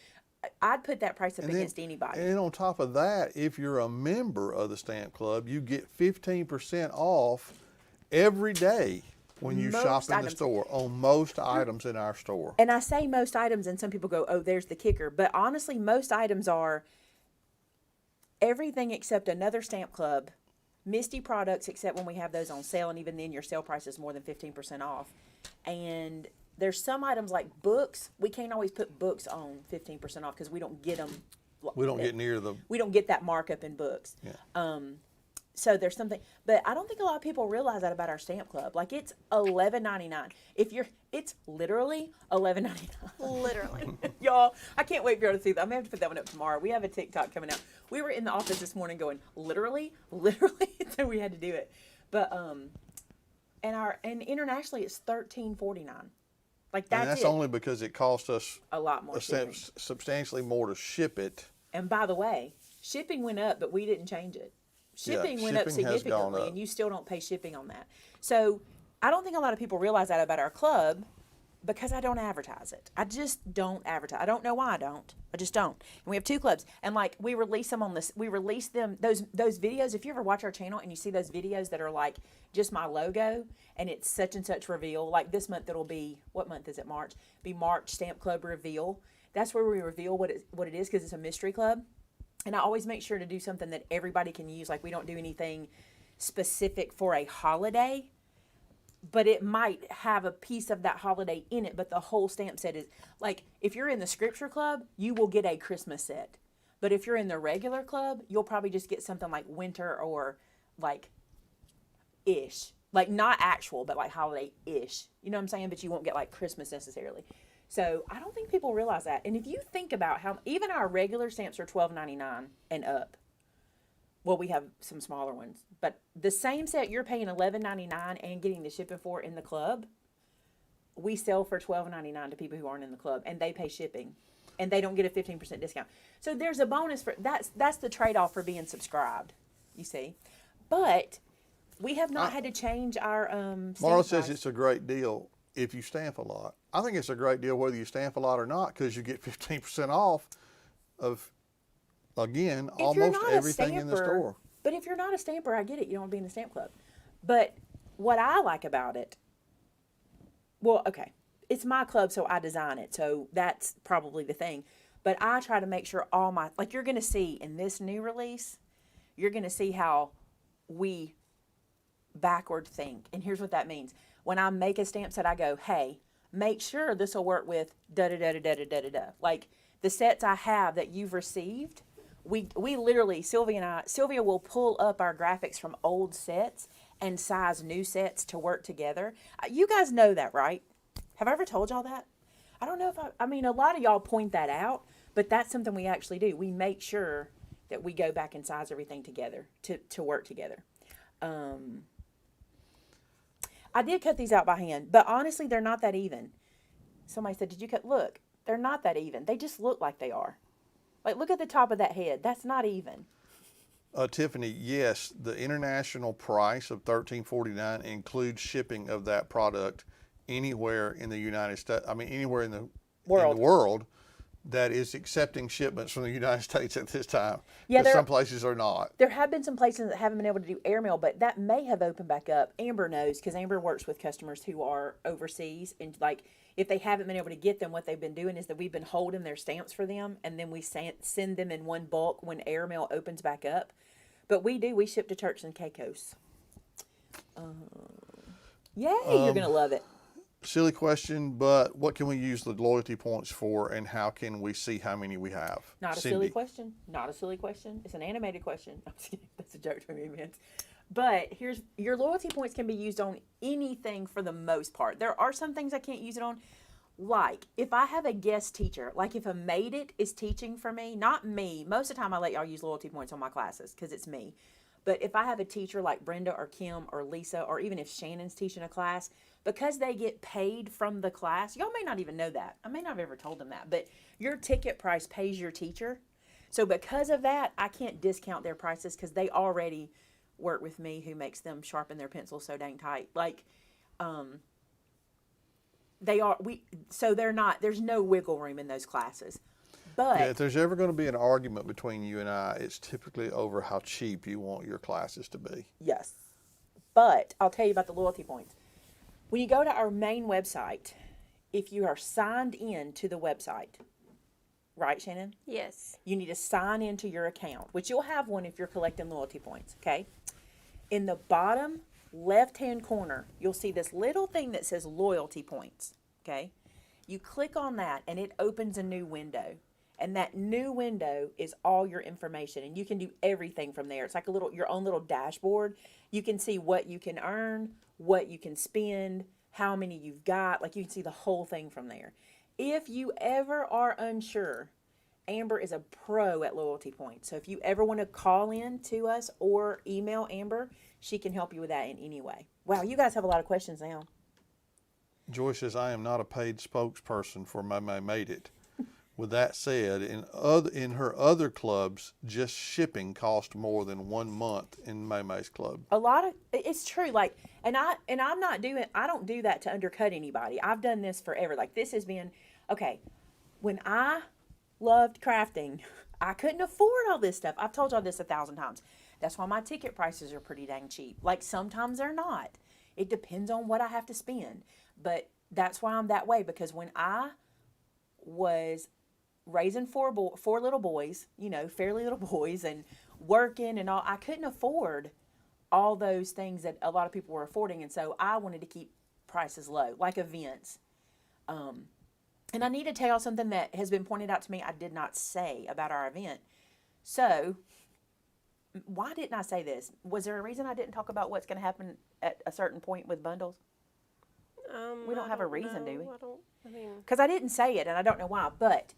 I'd put that price up against anybody. And on top of that, if you're a member of the stamp club, you get 15% off every day when you shop Most in the items. store on most items in our store. And I say most items, and some people go, oh, there's the kicker. But honestly, most items are everything except another stamp club, Misty products, except when we have those on sale, and even then your sale price is more than 15% off. And there's some items like books. We can't always put books on 15% off because we don't get them. We don't get near the. We don't get that markup in books. Yeah. So there's something, but I don't think a lot of people realize that about our stamp club. Like, it's $11.99. It's literally $11.99. Literally. Y'all, I can't wait for y'all to see that. I'm gonna have to put that one up tomorrow. We have a TikTok coming out. We were in the office this morning going, literally, so we had to do it. But and internationally it's $13.49. Like, And that's it. only because it cost us A lot more shipping. substantially more to ship it. And by the way, shipping went up, but we didn't change it. Shipping went up shipping has gone significantly, up. and you still don't pay shipping on that. So I don't think a lot of people realize that about our club because I don't advertise it. I just don't advertise. I don't know why I don't. I just don't. And we have two clubs, and like we release them on this. We release them those videos. If you ever watch our channel and you see those videos that are like just my logo and it's such and such reveal. Like this month, it'll be, what month is it? March. Be March Stamp Club reveal. That's where we reveal what it is because it's a mystery club. And I always make sure to do something that everybody can use. Like, we don't do anything specific for a holiday, but it might have a piece of that holiday in it. But the whole stamp set is, like, if you're in the scripture club, you will get a Christmas set. But if you're in the regular club, you'll probably just get something like winter or like ish. Like, not actual, but like holiday-ish. You know what I'm saying? But you won't get like Christmas necessarily. So I don't think people realize that. And if you think about how even our regular stamps are $12.99 and up. Well, we have some smaller ones, but the same set you're paying $11.99 and getting the shipping for in the club, we sell for $12.99 to people who aren't in the club, and they pay shipping, and they don't get a 15% discount. So there's a bonus for that's the trade-off for being subscribed. You see, but we have not had to change our Marla stamp says price. it's a great deal if you stamp a lot. I think it's a great deal whether you stamp a lot or not because you get 15% off of, again, If you're almost not a everything in the stamper- store. But if you're not a stamper, I get it. You don't want to be in the stamp club. But what I like about it, well, okay, it's my club, so I design it. So that's probably the thing. But I try to make sure all my, like you're going to see in this new release, you're going to see how we backward think. And here's what that means. When I make a stamp set, I go, hey, make sure this will work with da-da-da-da-da-da-da-da. Like the sets I have that you've received, we literally, Sylvia will pull up our graphics from old sets and size new sets to work together. You guys know that, right? Have I ever told y'all that? I don't know if I mean, a lot of y'all point that out, but that's something we actually do. We make sure that we go back and size everything together to work together. I did cut these out by hand, but honestly, they're not that even. Somebody said, did you cut? Look, they're not that even. They just look like they are. Like, look at the top of that head. That's not even. Tiffany, yes, the international price of $13.49 includes shipping of that product anywhere in the United States. I mean, anywhere in the world that is accepting shipments from the United States at this time. Yeah, Because some places are not. There have been some places that haven't been able to do airmail, but that may have opened back up. Amber knows because Amber works with customers who are overseas, and like if they haven't been able to get them, what they've been doing is that we've been holding their stamps for them, and then we send them in one bulk when airmail opens back up. But we ship to Turks and Caicos. Yay, you're gonna love it. Silly question, but what can we use the loyalty points for, and how can we see how many we have? Not a silly question. Not a silly question. It's an animated question. I'm just kidding. That's a joke to me, man. But here's your loyalty points can be used on anything for the most part. There are some things I can't use it on. Like if I have a guest teacher, like if a MaymayMadeIt is teaching for me, not me. Most of the time I let y'all use loyalty points on my classes because it's me. But if I have a teacher like Brenda or Kim or Lisa, or even if Shannon's teaching a class, because they get paid from the class, y'all may not even know that. I may not have ever told them that, but your ticket price pays your teacher. So because of that, I can't discount their prices because they already work with me who makes them sharpen their pencils so dang tight. Like, they're not, there's no wiggle room in those classes. But yeah, if there's ever going to be an argument between you and I, it's typically over how cheap you want your classes to be. yes. But I'll tell you about the loyalty points. When you go to our main website, if you are signed in to the website, right, Shannon? Yes. You need to sign into your account, which you'll have one if you're collecting loyalty points, okay? In the bottom left-hand corner, you'll see this little thing that says loyalty points, okay? You click on that and it opens a new window. And that new window is all your information, and you can do everything from there. It's like your own little dashboard. You can see what you can earn, what you can spend, how many you've got. Like you can see the whole thing from there. If you ever are unsure, Amber is a pro at loyalty points. So if you ever want to call in to us or email Amber, she can help you with that in any way. Wow, you guys have a lot of questions now. Joyce says, I am not a paid spokesperson for MaymayMadeIt. With that said, in her other clubs, just shipping cost more than 1 month in Maymay's club. It's true. Like, I don't do that to undercut anybody. I've done this forever. Like this has been, okay, when I loved crafting, I couldn't afford all this stuff. I've told y'all this 1,000 times. That's why my ticket prices are pretty dang cheap. Like sometimes they're not. It depends on what I have to spend. But that's why I'm that way, because when I was raising four little boys, fairly little boys, and working and all, I couldn't afford all those things that a lot of people were affording, and so I wanted to keep prices low, like events. And I need to tell y'all something that has been pointed out to me I did not say about our event. So, why didn't I say this? Was there a reason I didn't talk about what's going to happen at a certain point with bundles? We don't have a reason, do we? Because I didn't say it, and I don't know why, but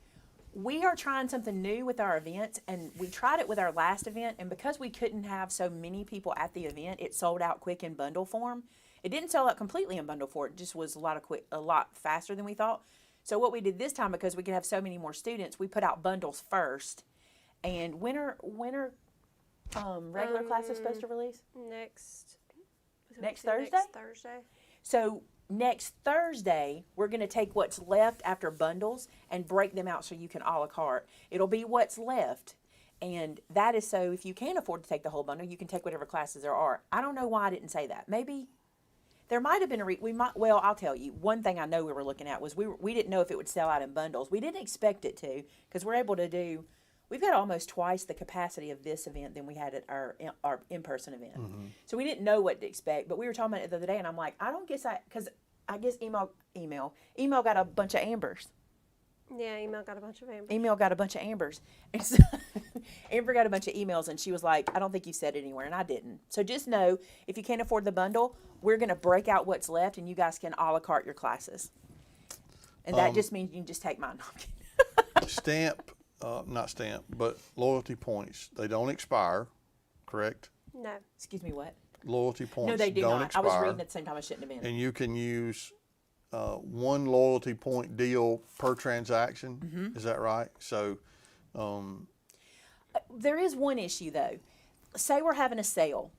we are trying something new with our events, and we tried it with our last event, and because we couldn't have so many people at the event, it sold out quick in bundle form. It didn't sell out completely in bundle form. It just was a lot faster than we thought. So what we did this time, because we could have so many more students, we put out bundles first. And when are regular classes supposed to release? Next Thursday? Next Thursday. So next Thursday, we're going to take what's left after bundles and break them out so you can a la carte. It'll be what's left. And that is so if you can't afford to take the whole bundle, you can take whatever classes there are. I don't know why I didn't say that. Maybe there might have been I'll tell you. One thing I know we were looking at was we didn't know if it would sell out in bundles. We didn't expect it to, because we've got almost twice the capacity of this event than we had at our in-person event. Mm-hmm. So we didn't know what to expect, but we were talking about it the other day, and I'm like, because I guess email got a bunch of ambers. Yeah, email got a bunch of ambers. Email got a bunch of ambers. And so Amber got a bunch of emails, and she was like, I don't think you said it anywhere, and I didn't. So just know, if you can't afford the bundle, we're going to break out what's left, and you guys can a la carte your classes. And that just means you can just take mine. Not stamp, but loyalty points. They don't expire, correct? No. Excuse me, what? Loyalty points No, they do don't not. expire. I was reading at the same time I shouldn't have been. And you can use one loyalty point deal per transaction. Mm-hmm. Is that right? So there is one issue, though. say we're having a sale,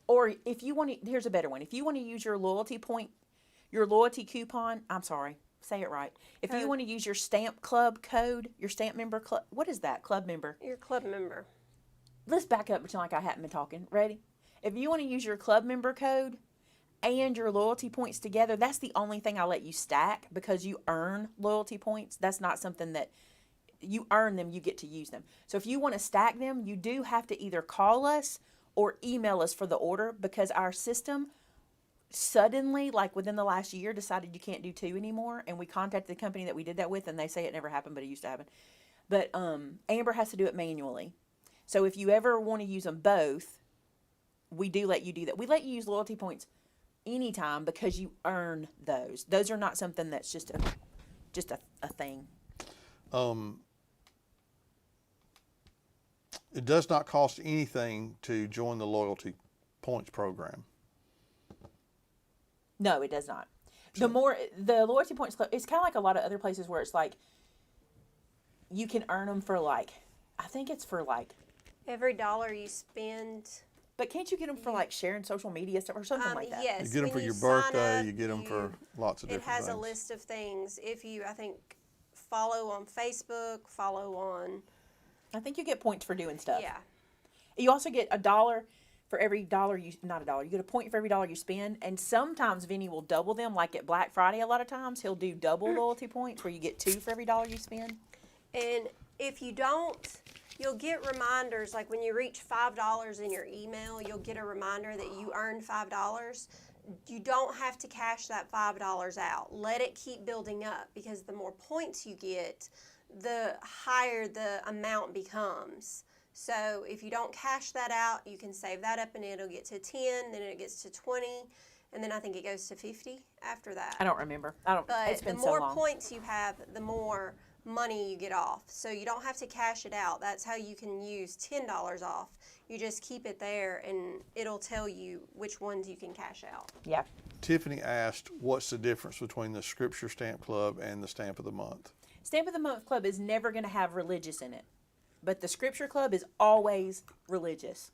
or if you want to, here's a better one. If you want to use your loyalty point, your loyalty coupon, I'm sorry, say it right. If you Code. want to use your stamp club code, your stamp member club, what is that? Club member. Your club member. Let's back up pretend like I haven't been talking. Ready? If you want to use your club member code and your loyalty points together, that's the only thing I'll let you stack because you earn loyalty points. That's not something that you earn them, you get to use them. So if you want to stack them, you do have to either call us or email us for the order because our system suddenly, like within the last year, decided you can't do 2 anymore. And we contacted the company that we did that with, and they say it never happened, but it used to happen. But Amber has to do it manually. So if you ever want to use them both, we do let you do that. We let you use loyalty points anytime because you earn those. Those are not something that's just a thing. It does not cost anything to join the loyalty points program. No, it does not. The loyalty points club, it's kind of like a lot of other places where it's like you can earn them for like, I think it's for like, Every dollar you spend. but can't you get them for like sharing social media stuff or something like that? Yes. You get them when for your sign birthday, up, you get them for lots of It different has things. a list of things. If you, I think, follow on Facebook, follow on. I think you get points for doing stuff. Yeah. You also get $1 for every dollar you, not a dollar, you get a point for every dollar you spend. And sometimes Vinny will double them, like at Black Friday a lot of times. He'll do double loyalty points where you get 2 for every dollar you spend. And if you don't, you'll get reminders, like when you reach $5 in your email, you'll get a reminder that you earned $5. You don't have to cash that $5 out. Let it keep building up because the more points you get, the higher the amount becomes. So if you don't cash that out, you can save that up and it'll get to 10, then it gets to 20, and then I think it goes to 50 after that. I don't remember. But It's been the so more long. points you have, the more money you get off. So you don't have to cash it out. That's how you can use $10 off. You just keep it there and it'll tell you which ones you can cash out. Yeah. Tiffany asked, what's the difference between the Scripture Stamp Club and the Stamp of the Month? Stamp of the Month Club is never going to have religious in it. But the Scripture Club is always religious.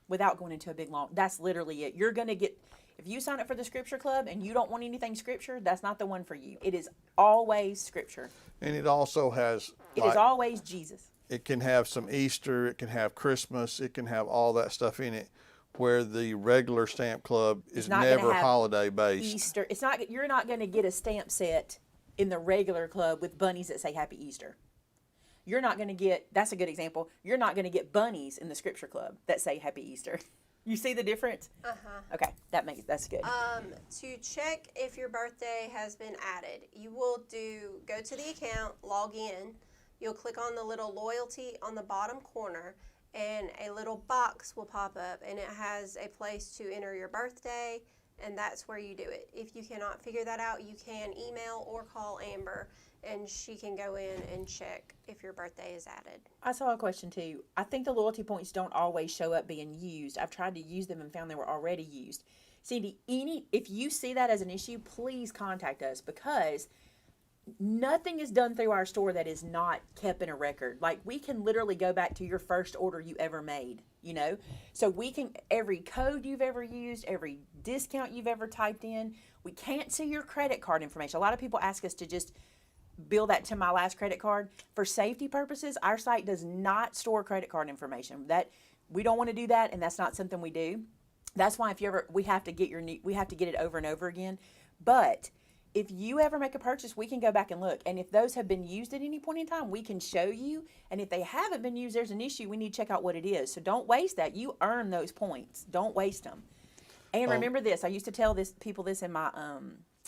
Without going into a big long, that's literally it. You're going to get, if you sign up for the Scripture Club and you don't want anything Scripture, that's not the one for you. It is always Scripture. And it also has, It is always Jesus. it can have some Easter, it can have Christmas, it can have all that stuff in it, where the regular Stamp Club is not gonna never have holiday based. Easter. It's not. You're not going to get a stamp set in the regular club with bunnies that say Happy Easter. You're not going to get. That's a good example. You're not going to get bunnies in the Scripture Club that say Happy Easter. You see the difference? Okay, that's good. To check if your birthday has been added, you will go to the account, log in. You'll click on the little loyalty on the bottom corner, and a little box will pop up, and it has a place to enter your birthday, and that's where you do it. If you cannot figure that out, you can email or call Amber, and she can go in and check if your birthday is added. I saw a question too. I think the loyalty points don't always show up being used. I've tried to use them and found they were already used. Cindy, if you see that as an issue, please contact us because nothing is done through our store that is not kept in a record. Like we can literally go back to your first order you ever made, So we can, every code you've ever used, every discount you've ever typed in, we can't see your credit card information. A lot of people ask us to just bill that to my last credit card. For safety purposes, our site does not store credit card information. That we don't want to do that, and that's not something we do. That's why we have to get it over and over again. But if you ever make a purchase, we can go back and look. And if those have been used at any point in time, we can show you. And if they haven't been used, there's an issue. We need to check out what it is. So don't waste that. You earn those points. Don't waste them. And remember this. I used to tell people this in my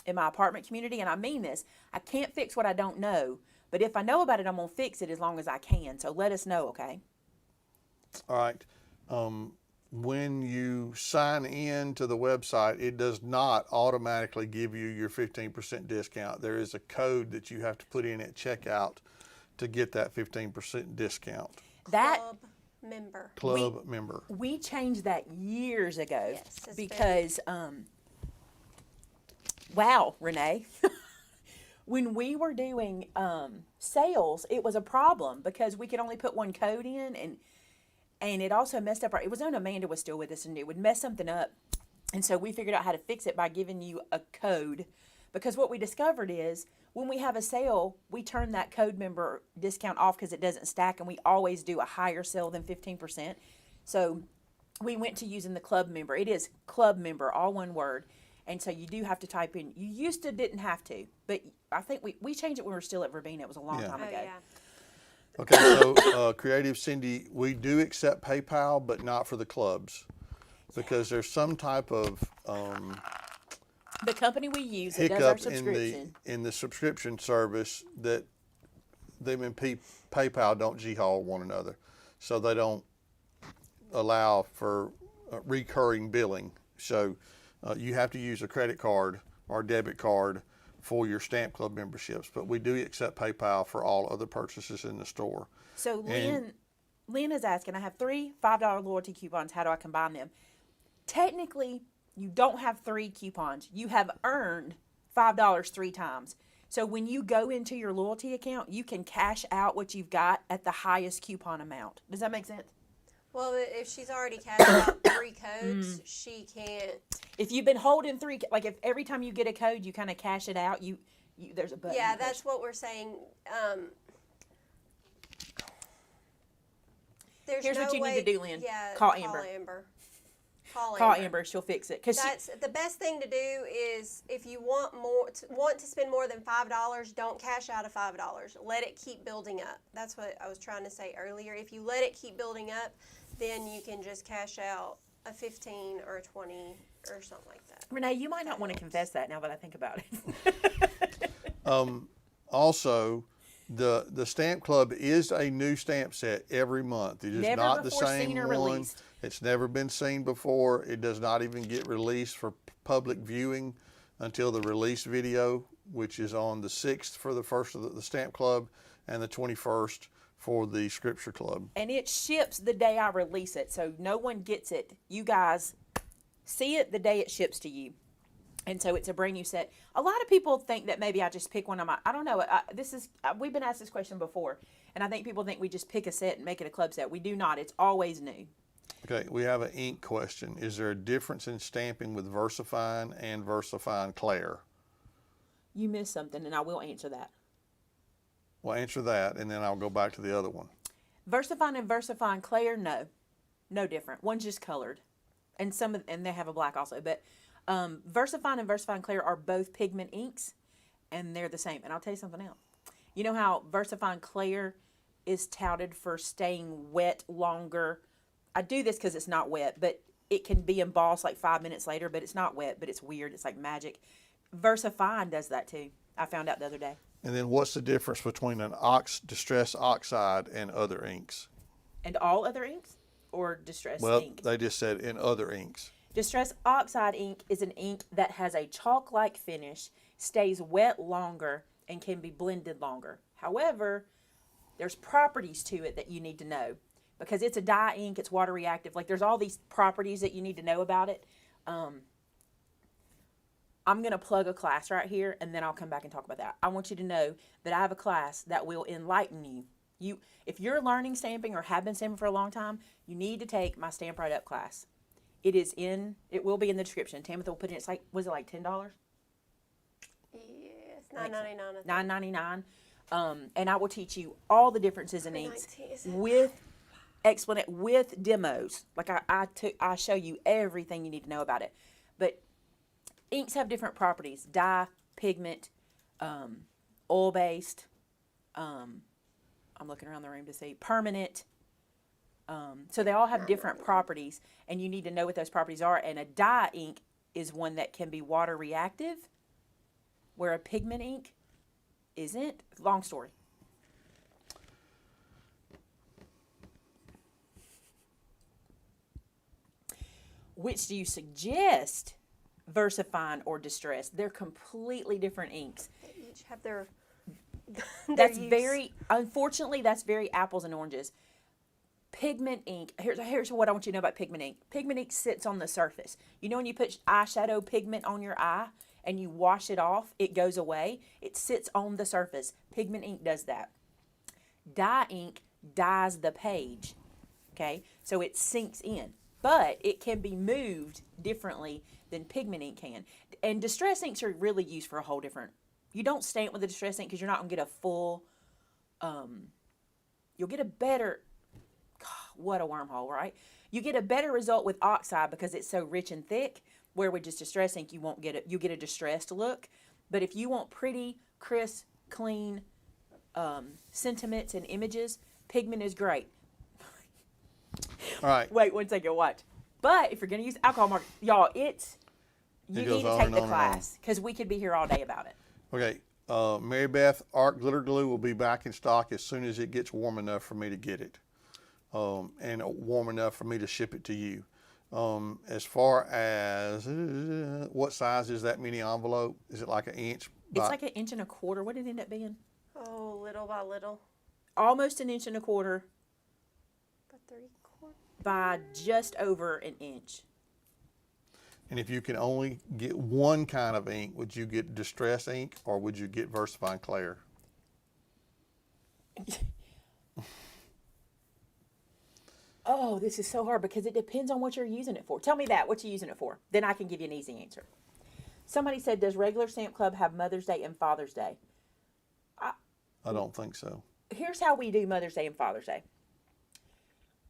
apartment community, and I mean this. I can't fix what I don't know. But if I know about it, I'm going to fix it as long as I can. So let us know, okay? All right. When you sign in to the website, it does not automatically give you your 15% discount. There is a code that you have to put in at checkout to get that 15% discount. Club member. We changed that years ago. Yes, it's because, wow, Renee. When we were doing sales, it was a problem because we could only put one code in, And it also messed up it was when Amanda was still with us, and it would mess something up. And so we figured out how to fix it by giving you a code. Because what we discovered is when we have a sale, we turn that code member discount off because it doesn't stack, and we always do a higher sale than 15%. So we went to using the club member. It is club member, all one word. And so you do have to type in. You used to didn't have to, but I think we changed it when we were still at Verbena. It was a long time Oh, ago. yeah. Okay, so Creative Cindy, we do accept PayPal, but not for the clubs, because there's some type of The company we use that does our hiccup subscription. in the subscription service that them and PayPal don't G-haul one another, so they don't allow for recurring billing. So you have to use a credit card or debit card for your Stamp Club memberships, but we do accept PayPal for all other purchases in the store. So And- Lynn is asking, I have 3 $5 loyalty coupons. How do I combine them? Technically, you don't have 3 coupons. You have earned $5 3 times. So when you go into your loyalty account, you can cash out what you've got at the highest coupon amount. Does that make sense? Well, if she's already cashed out 3 codes, she can't. If you've been holding 3, like if every time you get a code, you kind of cash it out, you there's a button. Yeah, you push. that's what we're saying. There's Here's no what you way, need to do, Lynn. Yeah, Call Amber. Call Call Amber. Amber, she'll fix it. Cause That's the best thing to do. Is if you want to spend more than $5, don't cash out of $5. Let it keep building up. That's what I was trying to say earlier. If you let it keep building up, then you can just cash out a 15 or a 20 or something like that. Renee, you might not want to confess that now that I think about it. Also, the Stamp Club is a new stamp set every month. It is Never not the before same seen or one. released. It's never been seen before. It does not even get released for public viewing until the release video, which is on the 6th for the first of the Stamp Club and the 21st for the Scripture Club. And it ships the day I release it, so no one gets it. You guys see it the day it ships to you. And so it's a brand new set. A lot of people think that maybe I just pick one of my, I don't know. We've been asked this question before, and I think people think we just pick a set and make it a club set. We do not. It's always new. Okay, we have an ink question. Is there a difference in stamping with VersaFine and VersaFine Clair? You missed something, and I will answer that. Well, answer that, and then I'll go back to the other one. VersaFine and VersaFine Clair, no different. One's just colored, and and they have a black also. But VersaFine and VersaFine Clair are both pigment inks, and they're the same. And I'll tell you something else. You know how VersaFine Clair is touted for staying wet longer? I do this because it's not wet, but it can be embossed like 5 minutes later, but it's not wet, but it's weird. It's like magic. VersaFine does that too. I found out the other day. And then what's the difference between an distress oxide and other inks? And all other inks or distress Well, ink? they just said in other inks. Distress oxide ink is an ink that has a chalk-like finish, stays wet longer, and can be blended longer. However, there's properties to it that you need to know. Because it's a dye ink, it's water reactive. Like there's all these properties that you need to know about it. I'm going to plug a class right here, and then I'll come back and talk about that. I want you to know that I have a class that will enlighten you. If you're learning stamping or have been stamping for a long time, you need to take my Stamp Right Up class. It will be in the description. Tamitha will put it in. It's like, was it like $10? Yes, $9.99. $9.99. And I will teach you all the differences in inks $19. with demos. Like I show you everything you need to know about it. But inks have different properties: dye, pigment, oil based. I'm looking around the room to see permanent. So they all have different properties, and you need to know what those properties are. And a dye ink is one that can be water reactive, where a pigment ink isn't. Long story. Which do you suggest, VersaFine or Distress? They're completely different inks. They each have their Unfortunately, that's very apples and oranges. Pigment ink, here's what I want you to know about pigment ink. Pigment ink sits on the surface. You know when you put eyeshadow pigment on your eye and you wash it off, it goes away. It sits on the surface. Pigment ink does that. Dye ink dyes the page. okay? So it sinks in. But it can be moved differently than pigment ink can. And distress inks are really used for a whole different, you don't stamp with a distress ink because you're not going to get a full, you'll get a better, God, what a wormhole, right? You get a better result with oxide because it's so rich and thick, where with just distress ink, you won't get it, you get a distressed look. But if you want pretty, crisp, clean sentiments and images, pigment is great. All right. Wait 1 second, watch. But if you're going to use alcohol marker, y'all, you It need goes to on take and the on and on. class because we could be here all day about it. Okay. Mary Beth, art glitter glue will be back in stock as soon as it gets warm enough for me to get it, and warm enough for me to ship it to you. As far as what size is that mini envelope? Is it like an inch? It's like 1.25 inches. What did it end up being? Oh, little by little. Almost 1.25 inches But 3/4. by just over 1 inch. And if you can only get one kind of ink, would you get distress ink or would you get VersaFine Clair? Oh, this is so hard because it depends on what you're using it for. Tell me that. What you're using it for. Then I can give you an easy answer. Somebody said, does regular Stamp Club have Mother's Day and Father's Day? I don't think so. Here's how we do Mother's Day and Father's Day.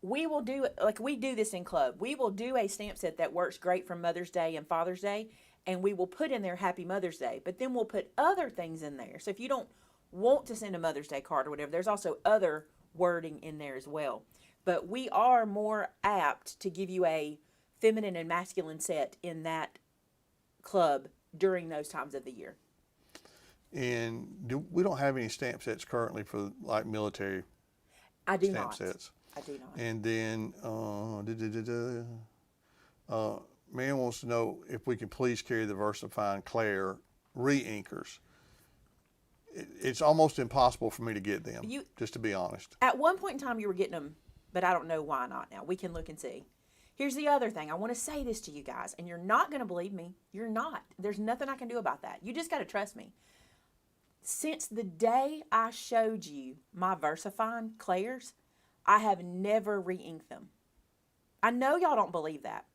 We will do, like we do this in club. We will do a stamp set that works great for Mother's Day and Father's Day, and we will put in there Happy Mother's Day. But then we'll put other things in there. So if you don't want to send a Mother's Day card or whatever, there's also other wording in there as well. But we are more apt to give you a feminine and masculine set in that club during those times of the year. And we don't have any stamp sets currently for like military I do stamp not. sets. I do not. And then man wants to know if we can please carry the VersaFine Clair re-inkers. It's almost impossible for me to get them, just to be honest. At one point in time, you were getting them, but I don't know why not now. We can look and see. Here's the other thing. I want to say this to you guys, and you're not going to believe me. You're not. There's nothing I can do about that. You just got to trust me. Since the day I showed you my VersaFine Clairs, I have never re-inked them. I know y'all don't believe that.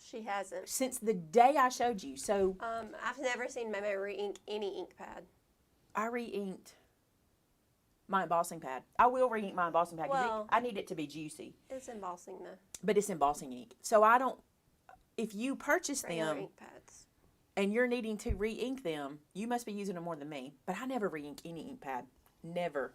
She hasn't. Since the day I showed you. So I've never seen Maymay re-ink any ink pad. I re-inked my embossing pad. I will re-ink my embossing pad because Well, I need it to be juicy. It's embossing though. But it's embossing ink. So I don't, if you purchase Regular them ink pads. and you're needing to re-ink them, you must be using them more than me. But I never re-ink any ink pad. Never.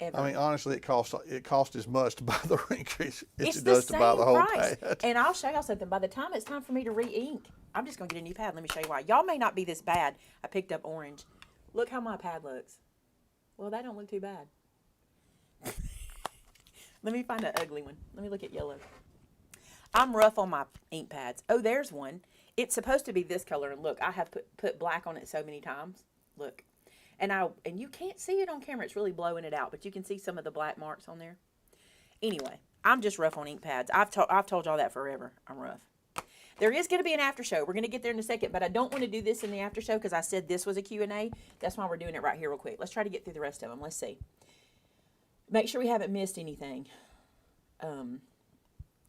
Ever. I mean, honestly, it costs as much to buy the ink as it's it the does to buy same the whole price. pad. And I'll show y'all something. By the time it's time for me to re-ink, I'm just going to get a new pad. Let me show you why. Y'all may not be this bad. I picked up orange. Look how my pad looks. Well, that don't look too bad. Let me find an ugly one. Let me look at yellow. I'm rough on my ink pads. Oh, there's one. It's supposed to be this color. And look, I have put black on it so many times. Look. And you can't see it on camera. It's really blowing it out. But you can see some of the black marks on there. Anyway, I'm just rough on ink pads. I've told y'all that forever. I'm rough. There is going to be an after show. We're going to get there in a second. But I don't want to do this in the after show because I said this was a Q&A. That's why we're doing it right here real quick. Let's try to get through the rest of them. Let's see. Make sure we haven't missed anything.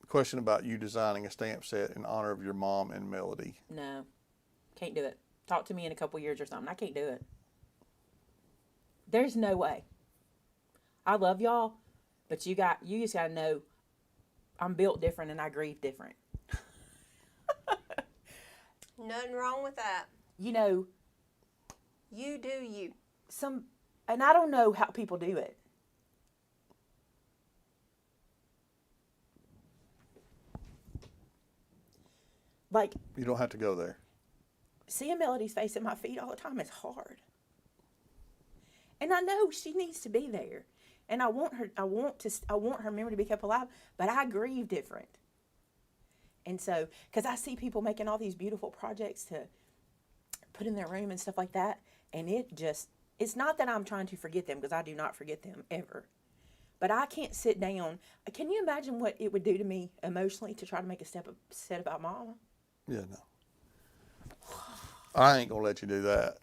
Question about you designing a stamp set in honor of your mom and Melody. No. Can't do it. Talk to me in a couple years or something. I can't do it. There's no way. I love y'all, but you just got to know I'm built different and I grieve different. Nothing wrong with that. You know, You do you. and I don't know how people do it. Like, You don't have to go there. seeing Melody's face at my feet all the time is hard. And I know she needs to be there. And I want her memory to be kept alive, but I grieve different. And so, because I see people making all these beautiful projects to put in their room and stuff like that, and it's not that I'm trying to forget them, because I do not forget them ever. But I can't sit down. Can you imagine what it would do to me emotionally to try to make a set about Mama? Yeah, no. I ain't gonna let you do that.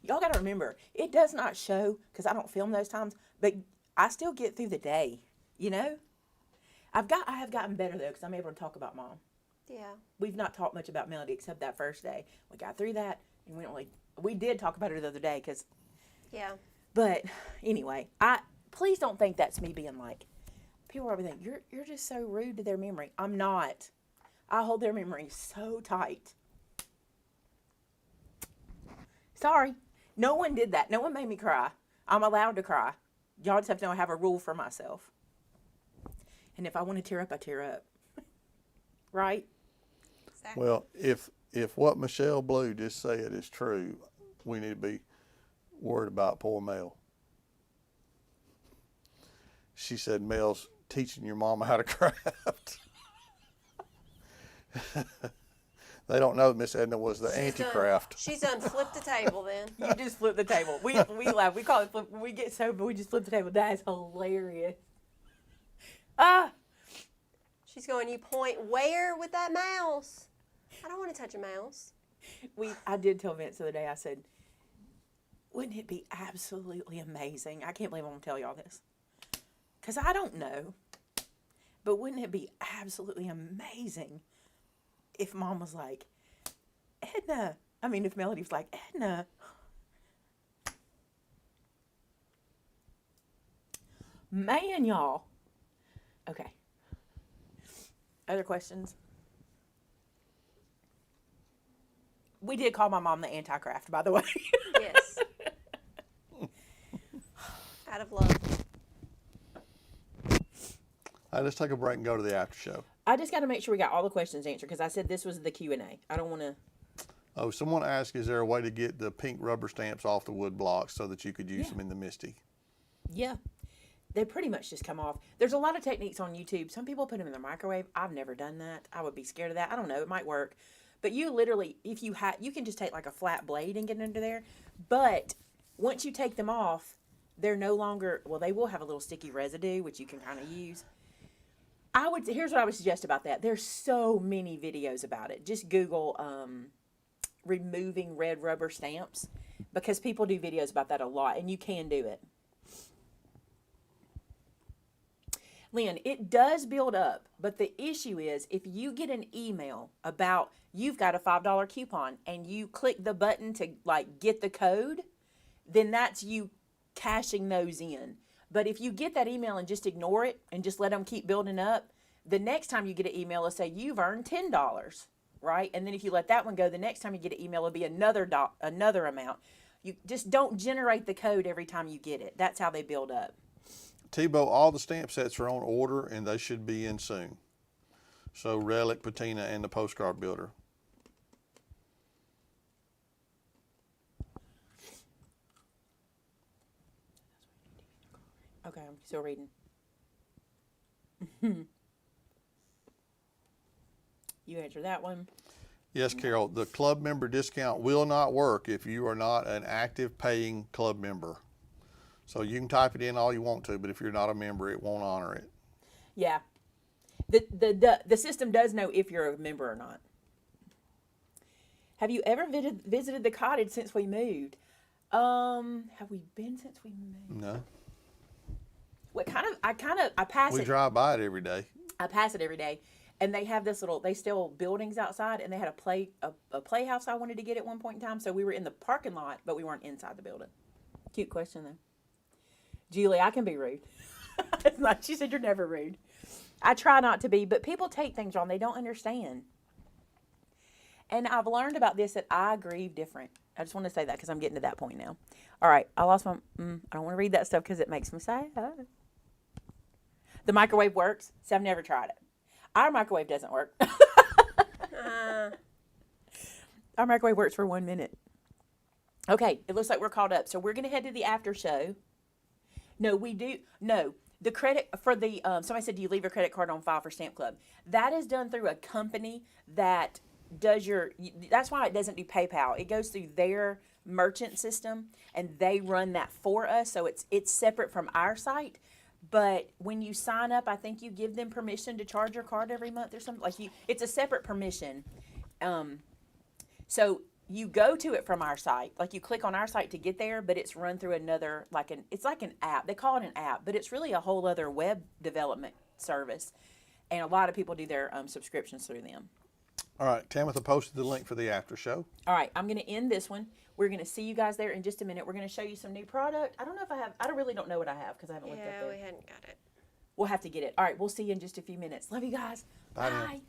Y'all got to remember, it does not show, because I don't film those times, but I still get through the day, you know? I have gotten better though, because I'm able to talk about Mom. Yeah. We've not talked much about Melody except that first day. We got through that, and we did talk about her the other day, Yeah. but anyway, please don't think that's me being like, people are thinking, you're just so rude to their memory. I'm not. I hold their memory so tight. Sorry. No one did that. No one made me cry. I'm allowed to cry. Y'all just have to know I have a rule for myself. And if I want to tear up, I tear up. Right? Exactly. Well, if what Michelle Blue just said is true, we need to be worried about poor Mel. She said Mel's teaching your mama how to craft. They don't know Miss Edna was the anti-craft. She's done flipped the table then. You just flip the table. We laugh. We call it flip. When we get sober, we just flip the table. That is hilarious. Ah. She's going, you point where with that mouse? I don't want to touch a mouse. I did tell Vince the other day, I said, wouldn't it be absolutely amazing? I can't believe I'm going to tell y'all this. Because I don't know. But wouldn't it be absolutely amazing if Mom was like, Edna. I mean, if Melody was like, Edna. Man, y'all. Okay. Other questions? We did call my mom the anti-craft, by the way. Yes. Out of love. All right, let's take a break and go to the after show. I just got to make sure we got all the questions answered because I said this was the Q&A. I don't want to. Oh, someone asked, is there a way to get the pink rubber stamps off the wood blocks so that you could use Yeah. them in the Misty? Yeah. They pretty much just come off. There's a lot of techniques on YouTube. Some people put them in the microwave. I've never done that. I would be scared of that. I don't know. It might work. But you literally, if you you can just take like a flat blade and get under there. But once you take them off, they're no longer, well, they will have a little sticky residue, which you can kind of use. Here's what I would suggest about that. There's so many videos about it. Just Google removing red rubber stamps because people do videos about that a lot, and you can do it. Lynn, it does build up, but the issue is if you get an email about you've got a $5 coupon and you click the button to like get the code, then that's you cashing those in. But if you get that email and just ignore it and just let them keep building up, the next time you get an email, it'll say you've earned $10, right? And then if you let that one go, the next time you get an email, it'll be another amount. You just don't generate the code every time you get it. That's how they build up. Tebow, all the stamp sets are on order and they should be in soon. So Relic, Patina, and the Postcard Builder. Okay, I'm still reading. You answer that one. Yes, Carol, the club member discount will not work if you are not an active paying club member. So you can type it in all you want to, but if you're not a member, it won't honor it. Yeah. The system does know if you're a member or not. Have you ever visited the cottage since we moved? Have we been since we moved? No. I pass We it. drive by it every day. I pass it every day. And they have they still buildings outside, and they had a playhouse I wanted to get at one point in time. So we were in the parking lot, but we weren't inside the building. Cute question, though. Julie, I can be rude. It's not, she said you're never rude. I try not to be, but people take things wrong. They don't understand. And I've learned about this that I grieve different. I just want to say that because I'm getting to that point now. All right, I lost my, I don't want to read that stuff because it makes me sad. The microwave works, so I've never tried it. Our microwave doesn't work. Our microwave works for 1 minute. Okay, it looks like we're caught up. So we're going to head to the after show. No, we do. No, the credit for the, somebody said, do you leave a credit card on file for Stamp Club? That is done through a company that does that's why it doesn't do PayPal. It goes through their merchant system and they run that for us. So it's separate from our site. But when you sign up, I think you give them permission to charge your card every month or something. It's a separate permission. So you go to it from our site, like you click on our site to get there, but it's run through another, it's like an app. They call it an app, but it's really a whole other web development service. And a lot of people do their subscriptions through them. All right, Tamitha posted the link for the after show. All right, I'm going to end this one. We're going to see you guys there in just a minute. We're going to show you some new product. I don't know if I have, I really don't know what I have because I haven't looked up Yeah, there. we hadn't got it. We'll have to get it. All right, we'll see you in just a few minutes. Love you guys. Bye now. Bye.